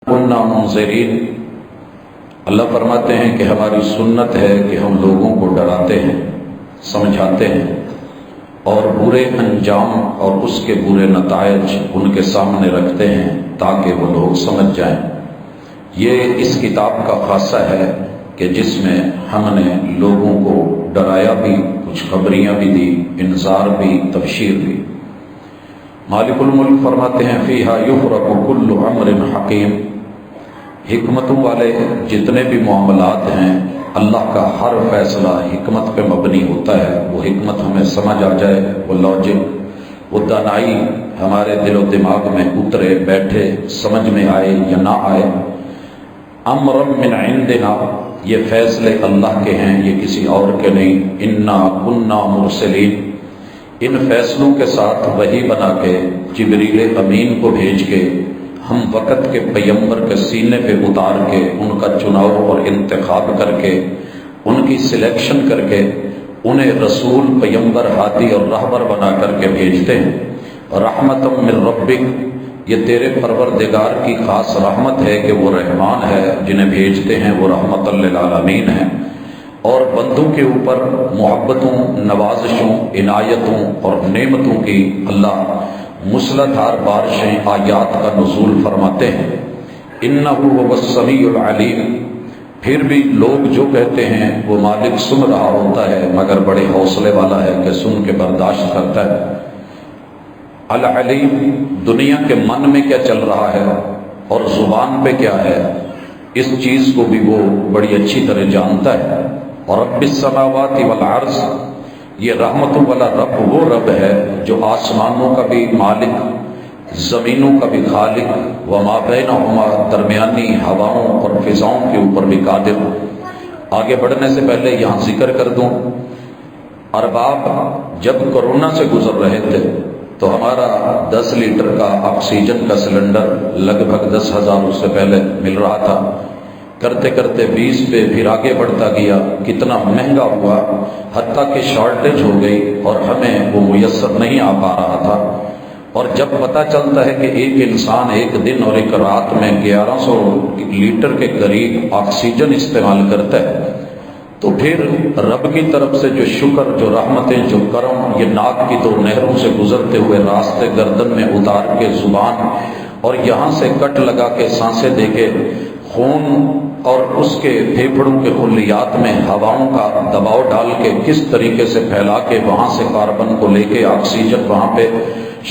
کنا منذرین، اللہ فرماتے ہیں کہ ہماری سنت ہے کہ ہم لوگوں کو ڈراتے ہیں، سمجھاتے ہیں اور برے انجام اور اس کے برے نتائج ان کے سامنے رکھتے ہیں تاکہ وہ لوگ سمجھ جائیں۔ یہ اس کتاب کا خاصہ ہے کہ جس میں ہم نے لوگوں کو ڈرایا بھی، کچھ خبریاں بھی دی، انذار بھی، تبشیر بھی۔ مالک الملک فرماتے ہیں فیہا یفرق کل امر حکیم، حکمتوں والے جتنے بھی معاملات ہیں اللہ کا ہر فیصلہ حکمت پہ مبنی ہوتا ہے، وہ حکمت ہمیں سمجھ آ جائے، وہ لاجک، وہ دانائی ہمارے دل و دماغ میں اترے، بیٹھے، سمجھ میں آئے یا نہ آئے۔ امر من عندنا، یہ فیصلے اللہ کے ہیں، یہ کسی اور کے نہیں۔ انا کنا مرسلین، ان فیصلوں کے ساتھ وحی بنا کے جبریل امین کو بھیج کے ہم وقت کے پیغمبر کے سینے پہ اتار کے ان کا چناؤ اور انتخاب کر کے ان کی سلیکشن کر کے انہیں رسول، پیغمبر، ہادی اور رہبر بنا کر کے بھیجتے ہیں۔ رحمت من ربک، یہ تیرے پروردگار کی خاص رحمت ہے کہ وہ رحمان ہے، جنہیں بھیجتے ہیں وہ رحمت للعالمین ہے، اور بندوں کے اوپر محبتوں، نوازشوں، عنایتوں اور نعمتوں کی اللہ مسلح دھار بارشیں، آیات کا نزول فرماتے ہیں۔ انہ هو السمیع العلیم، پھر بھی لوگ جو کہتے ہیں وہ مالک سن رہا ہوتا ہے مگر بڑے حوصلے والا ہے کہ سن کے برداشت کرتا ہے۔ العلیم، دنیا کے من میں کیا چل رہا ہے اور زبان پہ کیا ہے، اس چیز کو بھی وہ بڑی اچھی طرح جانتا ہے۔ اور رب السماوات والارض، یہ رحمتوں والا رب وہ رب ہے جو آسمانوں کا بھی مالک، زمینوں کا بھی خالق، وما بینہما، درمیانی ہواؤں اور فضاؤں کے اوپر بھی قادر۔ آگے بڑھنے سے پہلے یہاں ذکر کر دوں، ارباب جب کورونا سے گزر رہے تھے تو ہمارا 10 لیٹر کا آکسیجن کا سلنڈر لگ بھگ 10,000 اس سے پہلے مل رہا تھا، کرتے کرتے 20 پہ پھر آگے بڑھتا گیا، کتنا مہنگا ہوا، حتیٰ کہ شارٹیج ہو گئی اور ہمیں وہ میسر نہیں آ پا رہا تھا۔ اور جب پتہ چلتا ہے کہ ایک انسان ایک دن اور ایک رات میں 1100 لیٹر کے قریب آکسیجن استعمال کرتا ہے، تو پھر رب کی طرف سے جو شکر، جو رحمتیں، جو کرم، یہ ناک کی 2 نہروں سے گزرتے ہوئے راستے گردن میں اتار کے زبان اور یہاں سے کٹ لگا کے سانسیں دے کے خون اور اس کے پھیپھڑوں کے خلیات میں ہواؤں کا دباؤ ڈال کے کس طریقے سے پھیلا کے وہاں سے کاربن کو لے کے آکسیجن وہاں پہ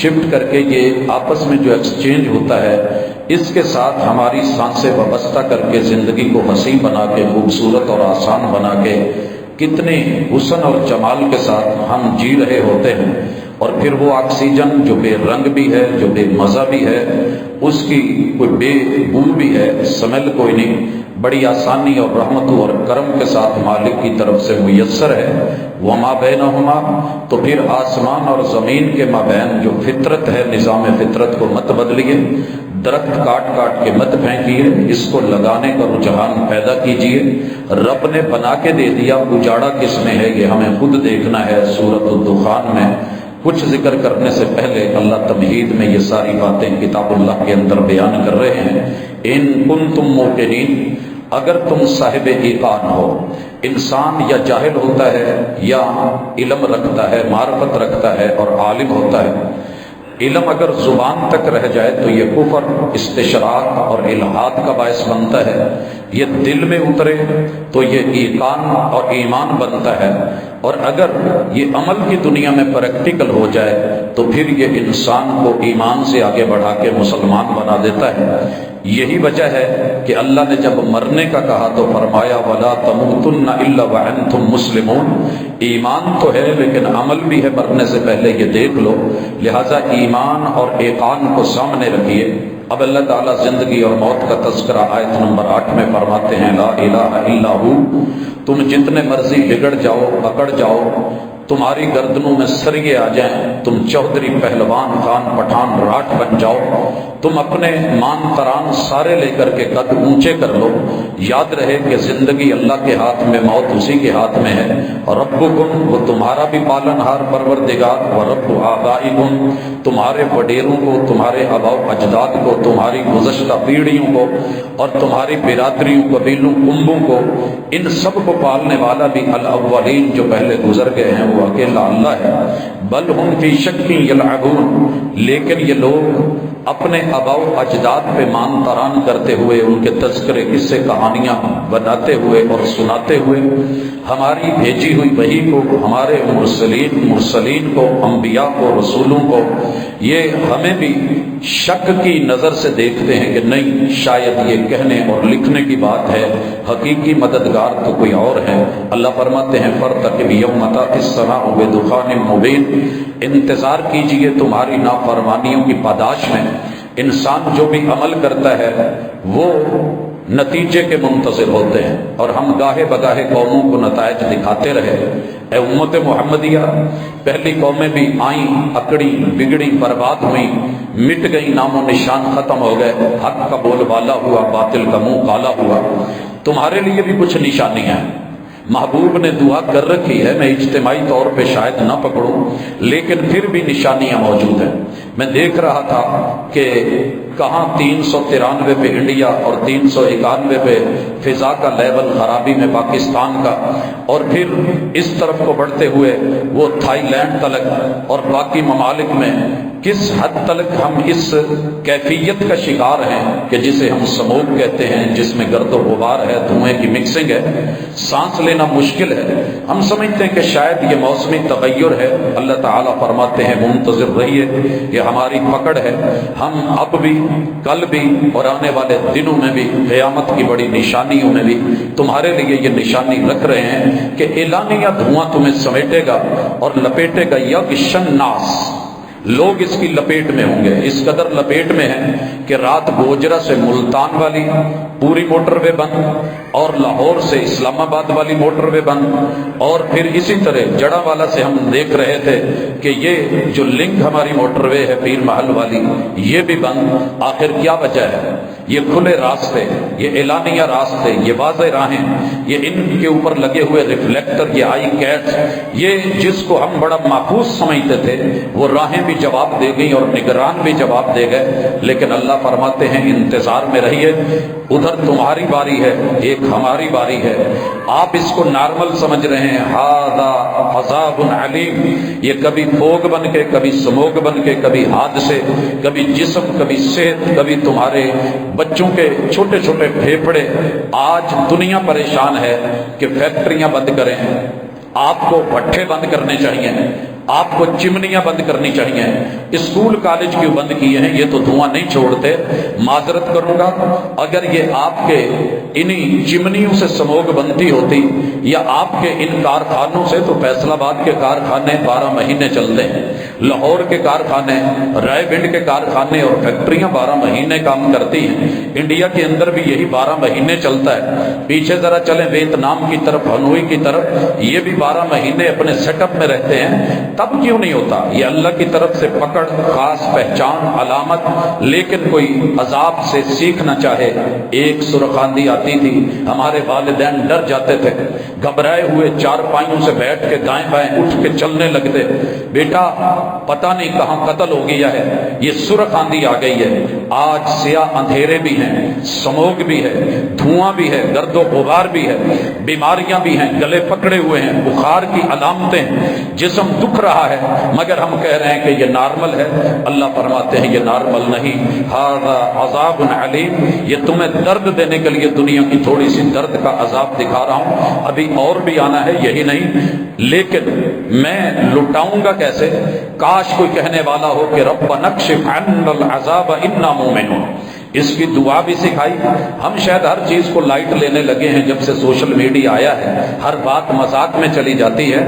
شفٹ کر کے یہ آپس میں جو ایکسچینج ہوتا ہے، اس کے ساتھ ہماری سانسیں وابستہ کر کے زندگی کو حسین بنا کے، خوبصورت اور آسان بنا کے، کتنے حسن اور جمال کے ساتھ ہم جی رہے ہوتے ہیں۔ اور پھر وہ آکسیجن جو بے رنگ بھی ہے، جو بے مزہ بھی ہے، اس کی کوئی بے بو بھی ہے، سمیل کوئی نہیں، بڑی آسانی اور رحمتوں اور کرم کے ساتھ مالک کی طرف سے میسر ہے۔ وما بینہما، تو پھر آسمان اور زمین کے مابین جو فطرت ہے، نظام فطرت کو مت بدلیے، درخت کاٹ کاٹ کے مت پھینکیے، اس کو لگانے کا رجحان پیدا کیجیے۔ رب نے بنا کے دے دیا، اجاڑا کس نے ہے یہ ہمیں خود دیکھنا ہے۔ سورۃ الدخان میں کچھ ذکر کرنے سے پہلے اللہ تمہید میں یہ ساری باتیں کتاب اللہ کے اندر بیان کر رہے ہیں۔ ان کنتم موقنین، اگر تم صاحب ایقان ہو، انسان یا جاہل ہوتا ہے یا علم رکھتا ہے، معرفت رکھتا ہے اور عالم ہوتا ہے۔ علم اگر زبان تک رہ جائے تو یہ کفر، استشراق اور الحاد کا باعث بنتا ہے، یہ دل میں اترے تو یہ ایقان اور ایمان بنتا ہے، اور اگر یہ عمل کی دنیا میں پریکٹیکل ہو جائے تو پھر یہ انسان کو ایمان سے آگے بڑھا کے مسلمان بنا دیتا ہے۔ یہی وجہ ہے کہ اللہ نے جب مرنے کا کہا تو فرمایا وَلَا تَمُوتُنَّ إِلَّا وَأَنْتُمْ مُسْلِمُونَ، ایمان تو ہے لیکن عمل بھی ہے، مرنے سے پہلے یہ دیکھ لو۔ لہٰذا ایمان اور ایقان کو سامنے رکھیے۔ اب اللہ تعالیٰ زندگی اور موت کا تذکرہ آیت نمبر 8 میں فرماتے ہیں لا الہ الا ہو، تم جتنے مرضی بگڑ جاؤ، پکڑ جاؤ، تمہاری گردنوں میں سریے آ جائیں، تم چودھری پہلوان خان پٹھان راٹ بن جاؤ، تم اپنے مان تران سارے لے کر کے قد اونچے کر لو، یاد رہے کہ زندگی اللہ کے ہاتھ میں، موت اسی کے ہاتھ میں ہے۔ اور ربکم، وہ تمہارا بھی پالن ہار پروردگار، ورب آبائکم، تمہارے وڈیروں کو، تمہارے آباء و اجداد کو، تمہاری گزشتہ پیڑھیوں کو اور تمہاری برادریوں، قبیلوں، کنبوں کو، ان سب کو پالنے والا بھی الاولین جو پہلے گزر گئے ہیں وہ اکیلا اللہ ہے۔ بل ہم فی شک یلعبون، لیکن یہ لوگ اپنے آباء و اجداد پہ مان تران کرتے ہوئے، ان کے تذکرے، قصے، کہانیاں بناتے ہوئے اور سناتے ہوئے ہماری بھیجی ہوئی وحی کو، ہمارے مرسلین کو، انبیاء کو، رسولوں کو، یہ ہمیں بھی شک کی نظر سے دیکھتے ہیں کہ نہیں، شاید یہ کہنے اور لکھنے کی بات ہے، حقیقی مددگار تو کوئی اور ہے۔ اللہ فرماتے ہیں فارتقب یوم تأتی السماء بدخان مبین، انتظار کیجئے تمہاری نافرمانیوں کی پاداش میں۔ انسان جو بھی عمل کرتا ہے وہ نتیجے کے منتظر ہوتے ہیں، اور ہم گاہے بگاہے قوموں کو نتائج دکھاتے رہے۔ اے امت محمدیہ، پہلی قومیں بھی آئیں، اکڑی بگڑی، برباد ہوئیں، مٹ گئی، نام و نشان ختم ہو گئے، حق کا بول بالا ہوا، باطل کا منہ کالا ہوا۔ تمہارے لیے بھی کچھ نشانیاں ہیں، محبوب نے دعا کر رکھی ہے، میں اجتماعی طور پہ شاید نہ پکڑوں لیکن پھر بھی نشانیاں موجود ہیں۔ میں دیکھ رہا تھا کہ کہاں 393 پہ انڈیا اور 391 پہ فضا کا لیول خرابی میں پاکستان کا، اور پھر اس طرف کو بڑھتے ہوئے وہ تھائی لینڈ تلک اور باقی ممالک میں کس حد تک ہم اس کیفیت کا شکار ہیں کہ جسے ہم سموگ کہتے ہیں، جس میں گرد و غبار ہے، دھوئیں کی مکسنگ ہے، سانس لینا مشکل ہے۔ ہم سمجھتے ہیں کہ شاید یہ موسمی تغیر ہے۔ اللہ تعالیٰ فرماتے ہیں منتظر رہیے، یہ ہماری پکڑ ہے۔ ہم اب بھی، کل بھی اور آنے والے دنوں میں بھی، قیامت کی بڑی نشانیوں میں بھی تمہارے لیے یہ نشانی رکھ رہے ہیں کہ اعلانیہ دھواں تمہیں سمیٹے گا اور لپیٹے گا۔ یغشن ناس، لوگ اس کی لپیٹ میں ہوں گے، اس قدر لپیٹ میں ہیں کہ رات گوجرا سے ملتان والی پوری موٹر وے بند، اور لاہور سے اسلام آباد والی موٹر وے بند، اور پھر اسی طرح جڑا والا سے ہم دیکھ رہے تھے کہ یہ جو لنک ہماری موٹر وے ہے پیر محل والی، یہ بھی بند۔ آخر کیا وجہ ہے؟ یہ کھلے راستے، یہ اعلانیہ راستے، یہ واضح راہیں، یہ ان کے اوپر لگے ہوئے ریفلیکٹر، یہ آئی کیٹس، یہ جس کو ہم بڑا محفوظ سمجھتے تھے، وہ راہیں بھی جواب دے گئی اور نگران بھی جواب دے گئے۔ لیکن اللہ فرماتے ہیں انتظار میں رہیے، ادھر تمہاری باری ہے، ایک ہماری باری ہے۔ آپ اس کو نارمل سمجھ رہے ہیں، ھذا عذاب علیم، یہ کبھی فوگ بن کے، کبھی سموگ بن کے، کبھی حادثے، کبھی جسم، کبھی صحت، کبھی تمہارے بچوں کے چھوٹے چھوٹے پھیپھڑے۔ آج دنیا پریشان ہے کہ فیکٹریاں بند کریں، آپ کو بھٹھے بند کرنے چاہیے، آپ کو چمنیاں بند کرنی چاہیے، اسکول کالج کیوں بند کیے ہیں؟ یہ تو دھواں نہیں چھوڑتے۔ معذرت کروں گا، اگر یہ آپ کے انہی چمنیوں سے سموگ بنتی ہوتی یا آپ کے ان کارخانوں سے، تو فیصل آباد کے کارخانے 12 مہینے چلتے ہیں، لاہور کے کارخانے، رائے بنڈ کے کارخانے اور فیکٹریاں 12 مہینے کام کرتی ہیں۔ انڈیا کے اندر بھی یہی 12 مہینے چلتا ہے۔ پیچھے ذرا چلیں ویتنام کی طرف، ہنوئی کی طرف، یہ بھی 12 مہینے اپنے سیٹ اپ میں رہتے ہیں۔ تب کیوں نہیں ہوتا؟ یہ اللہ کی طرف سے پکڑ، خاص پہچان، علامت۔ لیکن کوئی عذاب سے سیکھنا چاہے، ایک سرخ آندھی آتی تھی، ہمارے والدین ڈر جاتے تھے، گھبرائے ہوئے چارپائیوں سے بیٹھ کے دائیں بائیں اٹھ کے چلنے لگتے، بیٹا پتہ نہیں کہاں قتل ہو گیا ہے، یہ سرخ آندھی آ گئی ہے۔ آج سیاہ اندھیرے بھی ہیں، سموگ بھی ہے، دھواں بھی ہے، گرد و غبار بھی ہے، بیماریاں بھی ہیں، گلے پکڑے ہوئے ہیں، بخار کی علامتیں، جسم دکھ رہا ہے، مگر ہم کہہ رہے ہیں کہ یہ نارمل ہے۔ اللہ فرماتے ہیں یہ نارمل نہیں، ھذا عذاب علیم، یہ تمہیں درد دینے کے لیے دنیا کی تھوڑی سی درد کا عذاب دکھا رہا ہوں، ابھی اور بھی آنا ہے، یہی نہیں، لیکن میں لٹاؤں گا کیسے؟ کاش کوئی کہنے والا ہو کہ ربنا اکشف عنا العذاب انا مومنون۔ اس کی دعا بھی سکھائی۔ ہم شاید ہر چیز کو لائٹ لینے لگے ہیں جب سے سوشل میڈیا آیا ہے، ہر بات مذاق میں چلی جاتی ہے۔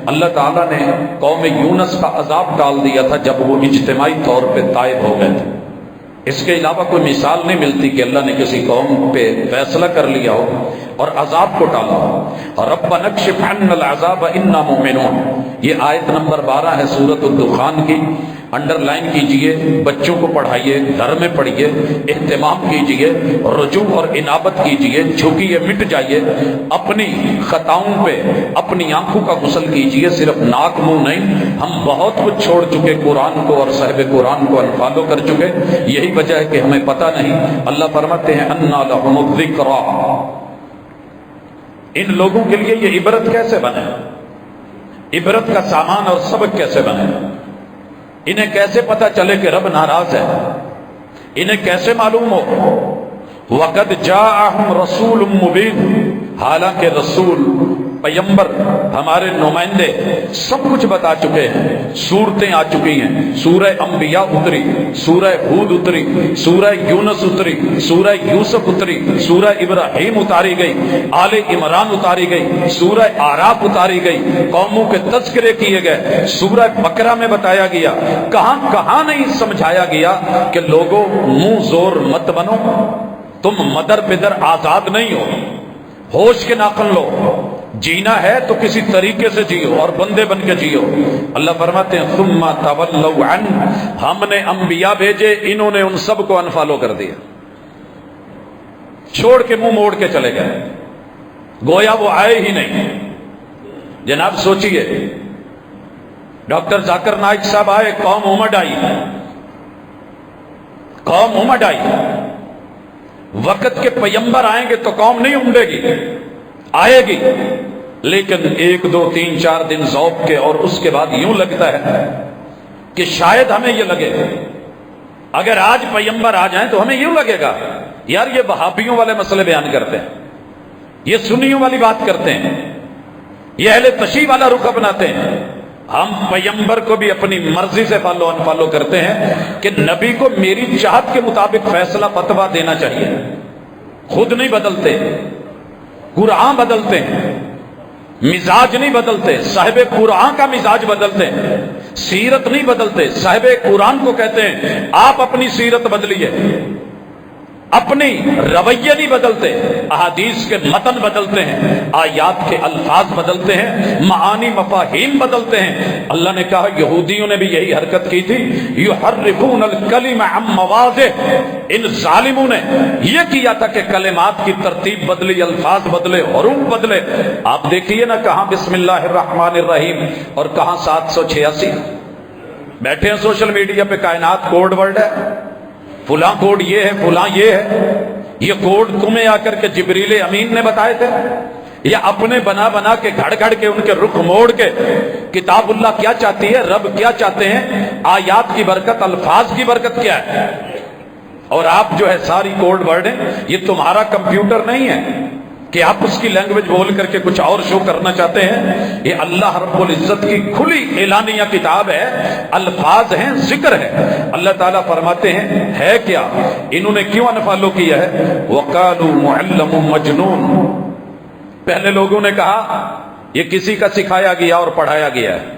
اللہ تعالیٰ نے قوم یونس کا عذاب ڈال دیا تھا جب وہ اجتماعی طور پہ طائب ہو گئے تھے۔ اس کے علاوہ کوئی مثال نہیں ملتی کہ اللہ نے کسی قوم پہ فیصلہ کر لیا ہو۔ اور عذاب کو ٹالو۔ ربنا اکشف عنا العذاب انا مؤمنون، یہ آیت نمبر 12 ہے سورۃ الدخان کی، انڈر لائن کیجئے، بچوں کو پڑھائیے، گھر میں پڑھیے، اہتمام کیجئے، رجوع اور انابت کیجئے، جھکیے، مٹ جائیے، اپنی خطاؤں پہ اپنی آنکھوں کا غسل کیجئے، صرف ناک منہ نہیں۔ ہم بہت کچھ چھوڑ چکے، قرآن کو اور صاحب قرآن کو انفالو کر چکے، یہی وجہ ہے کہ ہمیں پتہ نہیں۔ اللہ فرماتے ہیں انا لہم الذکریٰ، ان لوگوں کے لیے یہ عبرت کیسے بنے، عبرت کا سامان اور سبق کیسے بنے، انہیں کیسے پتہ چلے کہ رب ناراض ہے، انہیں کیسے معلوم ہو۔ وَقَدْ جَاءَهُمْ رَسُولٌ مُبِينٌ، حالانکہ رسول، پیغمبر، ہمارے نمائندے سب کچھ بتا چکے ہیں، صورتیں آ چکی ہیں، سورہ انبیاء اتری، سورہ ہود اتری، سورہ یونس اتری، سورہ یوسف اتری، سورہ ابراہیم اتاری گئی، آل عمران اتاری گئی، سورہ اعراف اتاری گئی، قوموں کے تذکرے کیے گئے، سورہ بقرہ میں بتایا گیا، کہاں کہاں نہیں سمجھایا گیا کہ لوگوں منہ زور مت بنو، تم مدر پدر آزاد نہیں ہو، ہوش کے ناخن لو، جینا ہے تو کسی طریقے سے جیو اور بندے بن کے جیو۔ اللہ فرماتے ہیں ثم تولوا عنہ، ہم نے انبیاء بھیجے، انہوں نے ان سب کو انفالو کر دیا، چھوڑ کے منہ موڑ کے چلے گئے، گویا وہ آئے ہی نہیں۔ جناب سوچئے، ڈاکٹر ذاکر نائک صاحب آئے، قوم امڈ آئی، قوم امڈ آئی۔ وقت کے پیغمبر آئیں گے تو قوم نہیں امڑے گی، آئے گی، لیکن 1 2 3 4 دن ذوق کے، اور اس کے بعد یوں لگتا ہے کہ شاید ہمیں یہ لگے، اگر آج پیغمبر آ جائیں تو ہمیں یوں لگے گا یار یہ وہابیوں والے مسئلے بیان کرتے ہیں، یہ سنیوں والی بات کرتے ہیں، یہ اہل تشیع والا رخ اپناتے ہیں۔ ہم پیغمبر کو بھی اپنی مرضی سے فالو انفالو کرتے ہیں کہ نبی کو میری چاہت کے مطابق فیصلہ فتویٰ دینا چاہیے، خود نہیں بدلتے، قرآن بدلتے ہیں، مزاج نہیں بدلتے، صاحب قرآن کا مزاج بدلتے ہیں، سیرت نہیں بدلتے، صاحب قرآن کو کہتے ہیں آپ اپنی سیرت بدلیے، اپنی رویے نہیں بدلتے، احادیث کے متن بدلتے ہیں، آیات کے الفاظ بدلتے ہیں، معانی مفاہیم بدلتے ہیں۔ اللہ نے کہا یہودیوں نے بھی یہی حرکت کی تھی، یحرفون الکلم عن مواضعہ، ان ظالموں نے یہ کیا تھا کہ کلمات کی ترتیب بدلی، الفاظ بدلے، حروف بدلے۔ آپ دیکھیے نا کہاں بسم اللہ الرحمن الرحیم اور کہاں 786، بیٹھے ہیں سوشل میڈیا پہ، کائنات کوڈ ورڈ ہے، فلاں کوڈ یہ ہے، فلاں یہ ہے، یہ کوڈ تمہیں آ کر کے جبریل امین نے بتائے تھے یا اپنے بنا بنا کے گھڑ گھڑ کے ان کے رخ موڑ کے؟ کتاب اللہ کیا چاہتی ہے، رب کیا چاہتے ہیں، آیات کی برکت، الفاظ کی برکت کیا ہے؟ اور آپ جو ہے ساری کوڈ ورڈ ہیں، یہ تمہارا کمپیوٹر نہیں ہے کہ آپ اس کی لینگویج بول کر کے کچھ اور شو کرنا چاہتے ہیں، یہ اللہ رب العزت کی کھلی اعلانیہ کتاب ہے، الفاظ ہیں، ذکر ہے۔ اللہ تعالیٰ فرماتے ہیں ہے کیا، انہوں نے کیوں انفالو کیا ہے؟ وَقَالُوا مُعَلَّمٌ مَجْنُونَ، پہلے لوگوں نے کہا یہ کسی کا سکھایا گیا اور پڑھایا گیا ہے،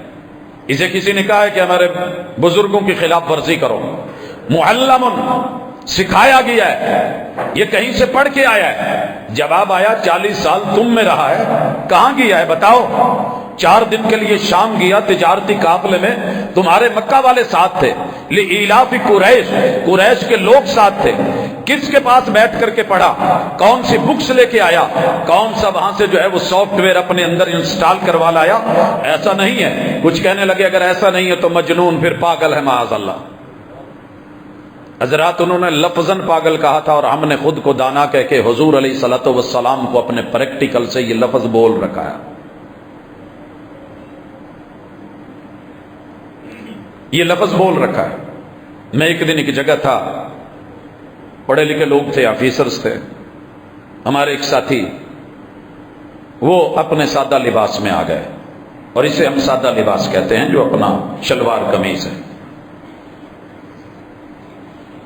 اسے کسی نے کہا ہے کہ ہمارے بزرگوں کی خلاف ورزی کرو، معلم، سکھایا گیا ہے، یہ کہیں سے پڑھ کے آیا ہے۔ جواب آیا 40 سال تم میں رہا ہے، کہاں گیا ہے بتاؤ؟ 4 دن کے لیے شام گیا تجارتی قافلے میں، تمہارے مکہ والے ساتھ تھے، لإیلاف قریش، قریش کے لوگ ساتھ تھے، کس کے پاس بیٹھ کر کے پڑھا، کون سی بکس لے کے آیا، کون سا وہاں سے جو ہے وہ سافٹ ویئر اپنے اندر انسٹال کروا لایا؟ ایسا نہیں ہے۔ کچھ کہنے لگے اگر ایسا نہیں ہے تو مجنون، پھر پاگل ہے معاذ اللہ۔ حضرات انہوں نے لفظاً پاگل کہا تھا، اور ہم نے خود کو دانا کہہ کے حضور علیہ الصلوۃ والسلام کو اپنے پریکٹیکل سے یہ لفظ بول رکھا ہے۔ یہ لفظ بول رکھا ہے۔ میں ایک دن ایک جگہ تھا، پڑھے لکھے لوگ تھے، آفیسرز تھے، ہمارے ایک ساتھی وہ اپنے سادہ لباس میں آ گئے، اور اسے ہم سادہ لباس کہتے ہیں، جو اپنا شلوار قمیض ہے،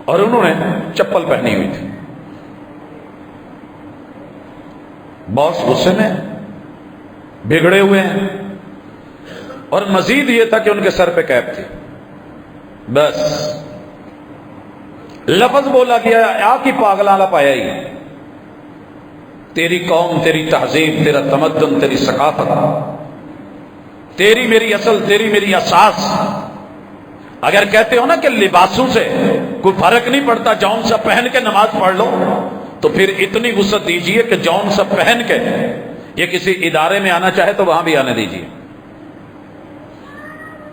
اور انہوں نے چپل پہنی ہوئی تھی۔ باس غصے میں، بگڑے ہوئے ہیں، اور مزید یہ تھا کہ ان کے سر پہ کیپ تھی۔ بس لفظ بولا گیا، آ کی پاگلاں لا پایا ہی، تیری قوم، تیری تہذیب، تیرا تمدن، تیری ثقافت، تیری میری اصل، تیری میری اساس. اگر کہتے ہو نا کہ لباسوں سے کوئی فرق نہیں پڑتا، جون سا پہن کے نماز پڑھ لو، تو پھر اتنی وسعت دیجئے کہ جون سا پہن کے یہ کسی ادارے میں آنا چاہے تو وہاں بھی آنے دیجئے.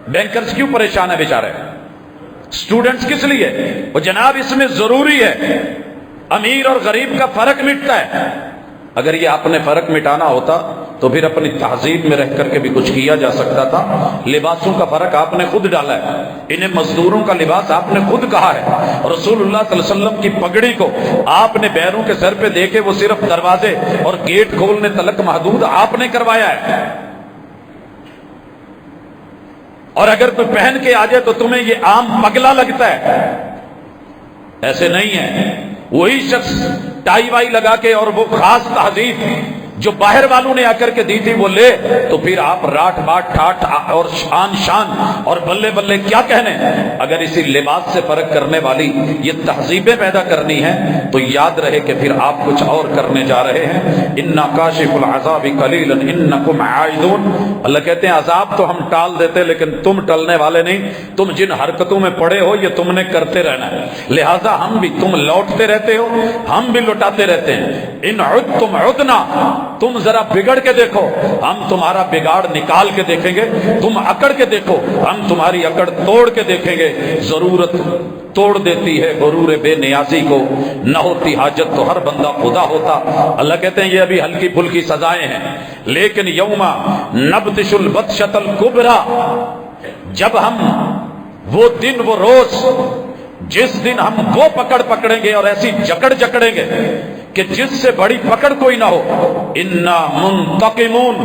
بینکرز کیوں پریشان ہے بیچارے؟ اسٹوڈنٹس کس لیے؟ وہ جناب اس میں ضروری ہے، امیر اور غریب کا فرق مٹتا ہے. اگر یہ آپ نے فرق مٹانا ہوتا تو پھر اپنی تہذیب میں رہ کر کے بھی کچھ کیا جا سکتا تھا. لباسوں کا فرق آپ نے خود ڈالا ہے، انہیں مزدوروں کا لباس آپ نے خود کہا ہے. رسول اللہ صلی اللہ علیہ وسلم کی پگڑی کو آپ نے بیروں کے سر پہ دیکھے، وہ صرف دروازے اور گیٹ کھولنے تلک محدود آپ نے کروایا ہے. اور اگر کوئی پہن کے آ جائے تو تمہیں یہ عام پگلا لگتا ہے. ایسے نہیں ہے. وہی شخص ٹائی وائی لگا کے اور وہ خاص تہذیب جو باہر والوں نے آ کر کے دی تھی وہ لے، تو پھر آپ راٹ باٹ ٹھاٹ اور شان شان اور بلے بلے کیا کہنے. اگر اسی لباس سے فرق کرنے والی یہ تہذیبیں پیدا کرنی ہیں تو یاد رہے کہ پھر آپ کچھ اور کرنے جا رہے ہیں. انا کاشف العذاب قلیلا انکم عائدون. اللہ کہتے ہیں عذاب تو ہم ٹال دیتے لیکن تم ٹلنے والے نہیں. تم جن حرکتوں میں پڑے ہو یہ تم نے کرتے رہنا ہے، لہذا ہم بھی، تم لوٹتے رہتے ہو ہم بھی لوٹاتے رہتے ہیں. ان عدتم عدنا، تم ذرا بگڑ کے دیکھو ہم تمہارا بگاڑ نکال کے دیکھیں گے. تم اکڑ کے دیکھو ہم تمہاری اکڑ توڑ کے دیکھیں گے. ضرورت توڑ دیتی ہے غرور بے نیازی کو، نہ ہوتی حاجت تو ہر بندہ خدا ہوتا. اللہ کہتے ہیں یہ ابھی ہلکی پھلکی سزائیں ہیں، لیکن یوم نبطش البطشۃ الکبریٰ، جب ہم وہ دن، وہ روز، جس دن ہم وہ پکڑ پکڑیں گے اور ایسی جکڑ جکڑیں گے کہ جس سے بڑی پکڑ کوئی نہ ہو. انا منتقمون،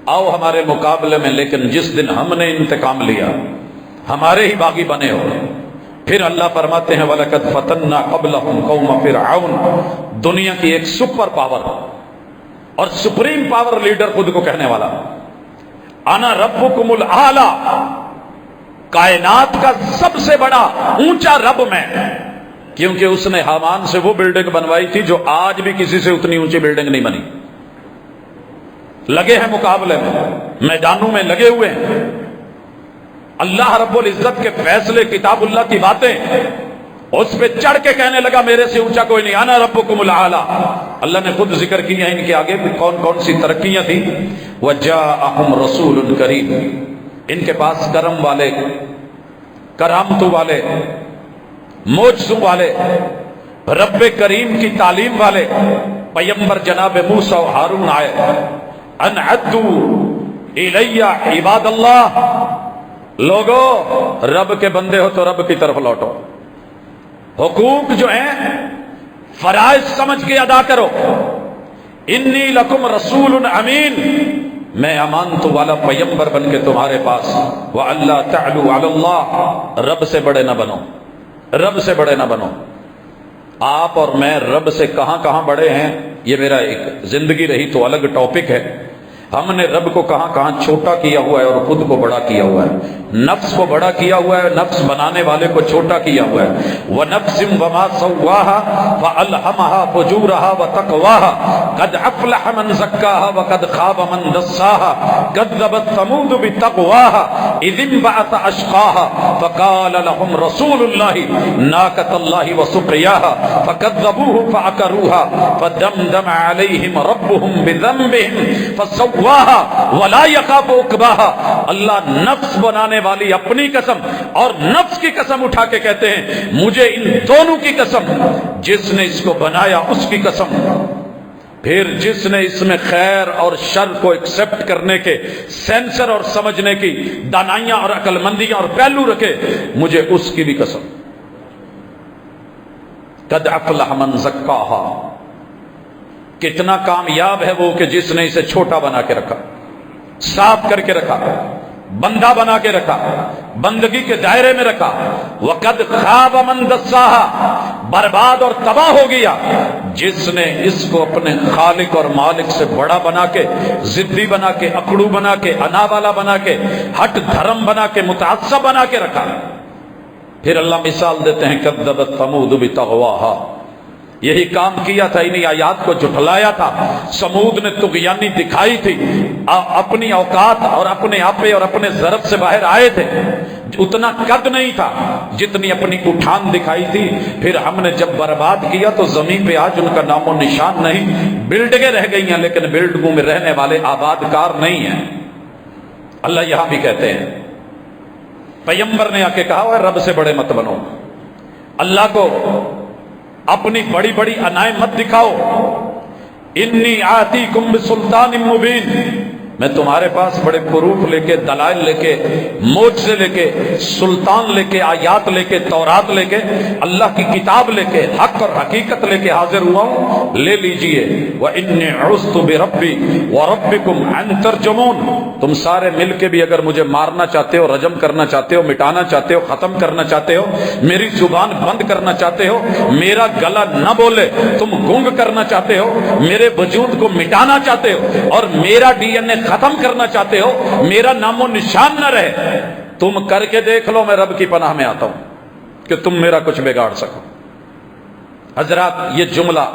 آؤ ہمارے مقابلے میں، لیکن جس دن ہم نے انتقام لیا ہمارے ہی باغی بنے ہو. پھر اللہ فرماتے ہیں وَلَقَدْ فَتَنَّا قَبْلَهُمْ قَوْمَ فِرْعَوْنَ. دنیا کی ایک سپر پاور اور سپریم پاور لیڈر خود کو کہنے والا، انا ربکم الاعلی، کائنات کا سب سے بڑا اونچا رب میں، کیونکہ اس نے حامان سے وہ بلڈنگ بنوائی تھی جو آج بھی کسی سے اتنی اونچی بلڈنگ نہیں بنی. لگے ہیں مقابلے میں، میدانوں میں لگے ہوئے ہیں. اللہ رب العزت کے فیصلے، کتاب اللہ کی باتیں، اس پہ چڑھ کے کہنے لگا میرے سے اونچا کوئی نہیں، انا ربکم الاعلی. اللہ نے خود ذکر کیا ان کے آگے کون کون سی ترقیاں تھیں. وجاءہم رسول کریم، ان کے پاس کرم والے، کرامتوں والے، معجزوں والے، رب کریم کی تعلیم والے پیغمبر جناب موسیٰ و ہارون آئے. ان عدوا الی عباد اللہ، لوگو رب کے بندے ہو تو رب کی طرف لوٹو، حقوق جو ہیں فرائض سمجھ کے ادا کرو. انی لکم رسول امین، میں امانت والا پیغمبر بن کے تمہارے پاس. وَأَلَّا تَعْلُوا عَلَى اللَّهِ، رب سے بڑے نہ بنو، رب سے بڑے نہ بنو. آپ اور میں رب سے کہاں کہاں بڑے ہیں، یہ میرا ایک زندگی رہی تو الگ ٹاپک ہے. ہم نے رب کو کہاں کہاں چھوٹا کیا ہوا ہے اور خود کو بڑا کیا ہوا ہے. نفس کو بڑا کیا ہوا ہے، نفس بنانے والے کو چھوٹا کیا ہوا ہے. وَنَفْسٍ وَمَا سَوَّاهَا فَأَلْهَمَهَا فُجُورَهَا وَتَقْوَاهَا قَدْ أَفْلَحَ مَنْ زَكَّاهَا وَقَدْ خَابَ مَنْ دَسَّاهَا كَذَّبَتْ ثَمُودُ بِتَقْوَاهَا إِذِ انبَعَثَ أَشْقَاهَا فَقَالَ لَهُمْ رَسُولُ اللَّهِ نَاقَةَ اللَّهِ وَسُقْيَاهَا فَكَذَّبُوهُ فَعَقَرُوهَا فَدَمْدَمَ عَلَيْهِمْ رَبُّهُمْ بِذَنبِهِمْ ولا يخاف عقباها. اللہ نفس بنانے والی اپنی قسم اور نفس کی قسم اٹھا کے کہتے ہیں مجھے ان دونوں کی قسم، جس نے اس کو بنایا اس کی قسم، پھر جس نے اس میں خیر اور شر کو ایکسپٹ کرنے کے سینسر اور سمجھنے کی دانائیاں اور عقل مندیاں اور پہلو رکھے، مجھے اس کی بھی قسم. قد افلح من زکاها، کتنا کامیاب ہے وہ کہ جس نے اسے چھوٹا بنا کے رکھا، صاف کر کے رکھا، بندہ بنا کے رکھا، بندگی کے دائرے میں رکھا. وقد خاب من دساها، برباد اور تباہ ہو گیا جس نے اس کو اپنے خالق اور مالک سے بڑا بنا کے، ضدی بنا کے، اکڑو بنا کے، انا والا بنا کے، ہٹ دھرم بنا کے، متعصب بنا کے رکھا. پھر اللہ مثال دیتے ہیں کذبت ثمود بطغواها، یہی کام کیا تھا، انہی آیات کو جھٹلایا تھا۔ سمود نے طغیانی دکھائی تھی، اپنی اوقات اور اپنے آپے اور اپنے ضرب سے باہر آئے تھے، اتنا قد نہیں تھا جتنی اپنی اٹھان دکھائی تھی۔ پھر ہم نے جب برباد کیا تو زمین پہ آج ان کا نام و نشان نہیں، بلڈنگیں رہ گئی ہیں لیکن بلڈنگوں میں رہنے والے آباد کار نہیں ہیں۔ اللہ یہاں بھی کہتے ہیں، پیغمبر نے آ کے کہا ہے رب سے بڑے مت بنو، اللہ کو اپنی بڑی بڑی عنائیں مت دکھاؤ۔ انی آتیکم بسلطان مبین، میں تمہارے پاس بڑے پروف لے کے، دلائل لے کے، معجزے لے کے، سلطان لے کے، آیات لے کے، تورات لے کے، اللہ کی کتاب لے کے، حق اور حقیقت لے کے حاضر ہوا ہوں، لے لیجئے۔ وَإِنِّي عُذْتُ بِرَبِّي وَرَبِّكُمْ أَن تَرْجُمُونَ، تم سارے مل کے بھی اگر مجھے مارنا چاہتے ہو، رجم کرنا چاہتے ہو، مٹانا چاہتے ہو، ختم کرنا چاہتے ہو، میری زبان بند کرنا چاہتے ہو، میرا گلا نہ بولے، تم گونگ کرنا چاہتے ہو، میرے وجود کو مٹانا چاہتے ہو اور میرا ڈی این اے ختم کرنا چاہتے ہو، میرا نام و نشان نہ رہے، تم کر کے دیکھ لو، میں رب کی پناہ میں آتا ہوں کہ تم میرا کچھ بگاڑ سکو۔ حضرات، یہ جملہ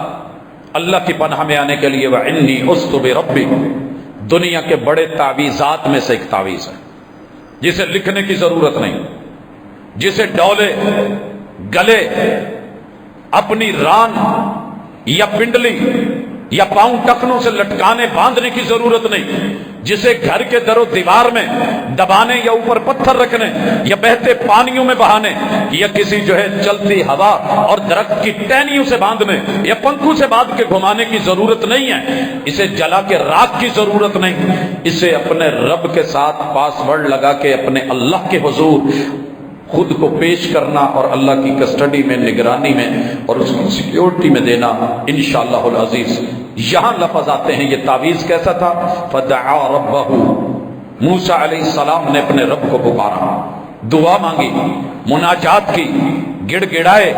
اللہ کی پناہ میں آنے کے لیے وَإِنِّي عُذْتُ بِرَبِّي دنیا کے بڑے تعویذات میں سے ایک تعویذ ہے، جسے لکھنے کی ضرورت نہیں، جسے ڈولے گلے اپنی ران یا پنڈلی یا پاؤں ٹکنوں سے لٹکانے باندھنے کی ضرورت نہیں، جسے گھر کے در و دیوار میں دبانے یا اوپر پتھر رکھنے یا بہتے پانیوں میں بہانے یا کسی چلتی ہوا اور درخت کی ٹہنیوں سے باندھنے یا پنکھوں سے باندھ کے گھمانے کی ضرورت نہیں ہے، اسے جلا کے راکھ کی ضرورت نہیں، اسے اپنے رب کے ساتھ پاس ورڈ لگا کے اپنے اللہ کے حضور خود کو پیش کرنا اور اللہ کی کسٹڈی میں، نگرانی میں اور اس کی سیکیورٹی میں دینا انشاءاللہ العزیز۔ یہاں لفظ آتے ہیں، یہ تعویذ کیسا تھا؟ فدعا ربہ، موسیٰ علیہ السلام نے اپنے رب کو پکارا، دعا مانگی، مناجات کی، گڑ گڑائے،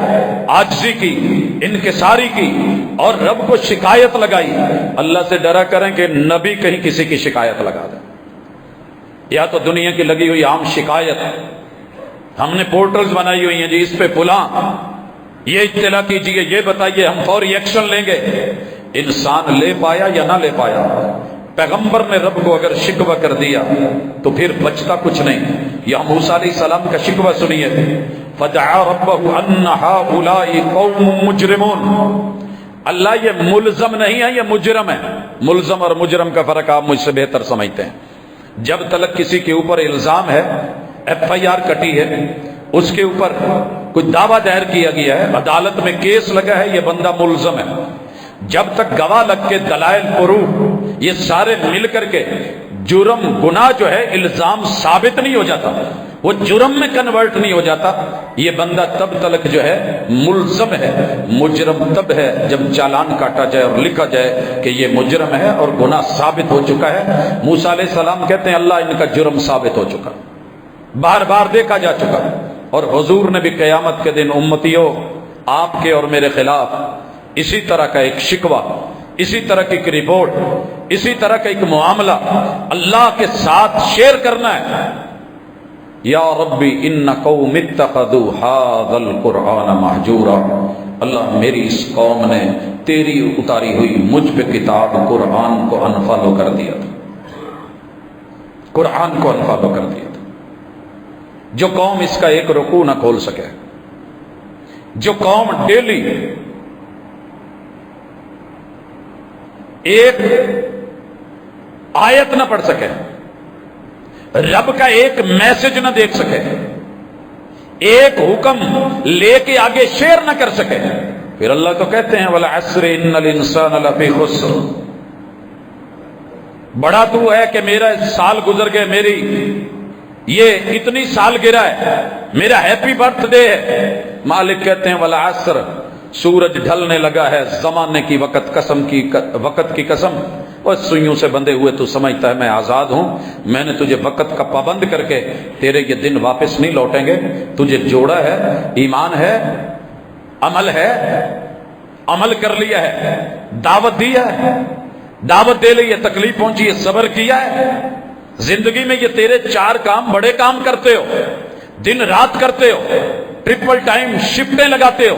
عاجزی کی، انکساری کی اور رب کو شکایت لگائی۔ اللہ سے ڈرا کریں کہ نبی کہیں کسی کی شکایت لگا دے، یا تو دنیا کی لگی ہوئی عام شکایت، ہم نے پورٹلز بنائی ہوئی ہیں جی، اس پہ فلاں یہ اطلاع کیجئے، یہ بتائیے، ہم فوری ایکشن لیں گے۔ انسان لے پایا یا نہ لے پایا؟ پیغمبر نے رب کو اگر شکوہ کر دیا تو پھر بچتا کچھ نہیں۔ یہاں موسیٰ علیہ السلام کا شکوہ سنیے، فدعا ربہ ان ہؤلاء قوم مجرمون، اللہ یہ ملزم نہیں ہے، یہ مجرم ہے۔ ملزم اور مجرم کا فرق آپ مجھ سے بہتر سمجھتے ہیں۔ جب تلک کسی کے اوپر الزام ہے، ایف آئی آر کٹی ہے، اس کے اوپر کوئی دعویٰ دائر کیا گیا ہے، عدالت میں کیس لگا ہے، یہ بندہ ملزم ہے۔ جب تک گواہ لگ کے دلائل پروف یہ سارے مل کر کے جرم گناہ الزام ثابت نہیں ہو جاتا، وہ جرم میں کنورٹ نہیں ہو جاتا، یہ بندہ تب تلک ملزم ہے۔ مجرم تب ہے جب چالان کاٹا جائے اور لکھا جائے کہ یہ مجرم ہے اور گناہ ثابت ہو چکا ہے۔ موسیٰ علیہ السلام کہتے ہیں اللہ ان کا جرم ثابت ہو چکا، بار بار دیکھا جا چکا، اور حضور نے بھی قیامت کے دن امتیوں آپ کے اور میرے خلاف اسی طرح کا ایک شکوہ، اسی طرح کی ایک رپورٹ، اسی طرح کا ایک معاملہ اللہ کے ساتھ شیئر کرنا ہے۔ یا ربی ان قوم اتخذوا ھذا القرآن مہجورا، اللہ میری اس قوم نے تیری اتاری ہوئی مجھ پہ کتاب قرآن کو انفالو کر دیا تھا، قرآن کو انفالو کر دیا تھا۔ جو قوم اس کا ایک رکوع نہ کھول سکے، جو قوم ڈیلی ایک آیت نہ پڑھ سکے، رب کا ایک میسج نہ دیکھ سکے، ایک حکم لے کے آگے شیئر نہ کر سکے، پھر اللہ تو کہتے ہیں وَالْعَصْرِ إِنَّ الْإِنسَانَ لَفِي خُسْرٍ۔ بڑا تو ہے کہ میرا سال گزر گئے، میری یہ اتنی سال گرا ہے، میرا ہیپی برتھ ڈے ہے۔ مالک کہتے ہیں وَالْعَصْرِ، سورج ڈھلنے لگا ہے، زمانے کی وقت کی قسم، اور سوئیوں سے بندھے ہوئے تو سمجھتا ہے میں آزاد ہوں، میں نے تجھے وقت کا پابند کر کے تیرے یہ دن واپس نہیں لوٹیں گے، تجھے جوڑا ہے، ایمان ہے، عمل ہے، عمل کر لیا ہے، دعوت دیا ہے، دعوت دے لی ہے، تکلیف پہنچی ہے، صبر کیا ہے، زندگی میں یہ تیرے 4 کام بڑے کام کرتے ہو، دن رات کرتے ہو، ٹرپل ٹائم شفٹیں لگاتے ہو،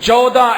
14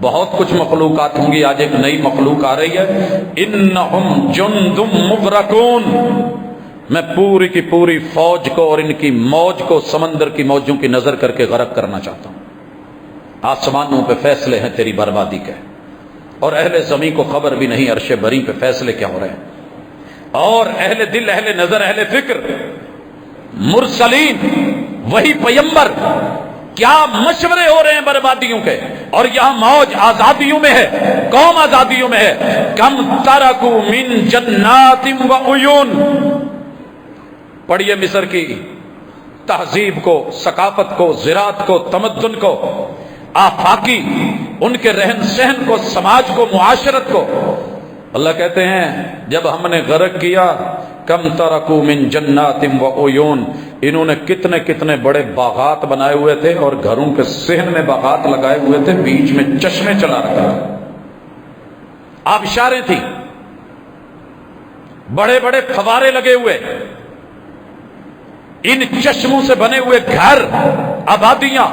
بہت کچھ مخلوقات ہوں گی، آج ایک نئی مخلوق آ رہی ہے، انہم جند مغرقون، میں پوری کی پوری فوج کو اور ان کی موج کو سمندر کی موجوں کی نظر کر کے غرق کرنا چاہتا ہوں۔ آسمانوں پہ فیصلے ہیں تیری بربادی کے، اور اہل زمین کو خبر بھی نہیں عرش بری پہ فیصلے کیا ہو رہے ہیں، اور اہل دل، اہل نظر، اہل فکر، مرسلین، وہی پیمبر، کیا مشورے ہو رہے ہیں بربادیوں کے، اور یہاں موج آزادیوں میں ہے، قوم آزادیوں میں ہے۔ کم ترکو من جنات و عیون، پڑھیے مصر کی تہذیب کو، ثقافت کو، زراعت کو، تمدن کو، آفاقی ان کے رہن سہن کو، سماج کو، معاشرت کو۔ اللہ کہتے ہیں جب ہم نے غرق کیا، کم ترکو من جنات و عیون، انہوں نے کتنے کتنے بڑے باغات بنائے ہوئے تھے، اور گھروں کے صحن میں باغات لگائے ہوئے تھے، بیچ میں چشمے چلا رکھا تھا، آبشاریں تھیں، بڑے بڑے فوارے لگے ہوئے، ان چشموں سے بنے ہوئے گھر، آبادیاں،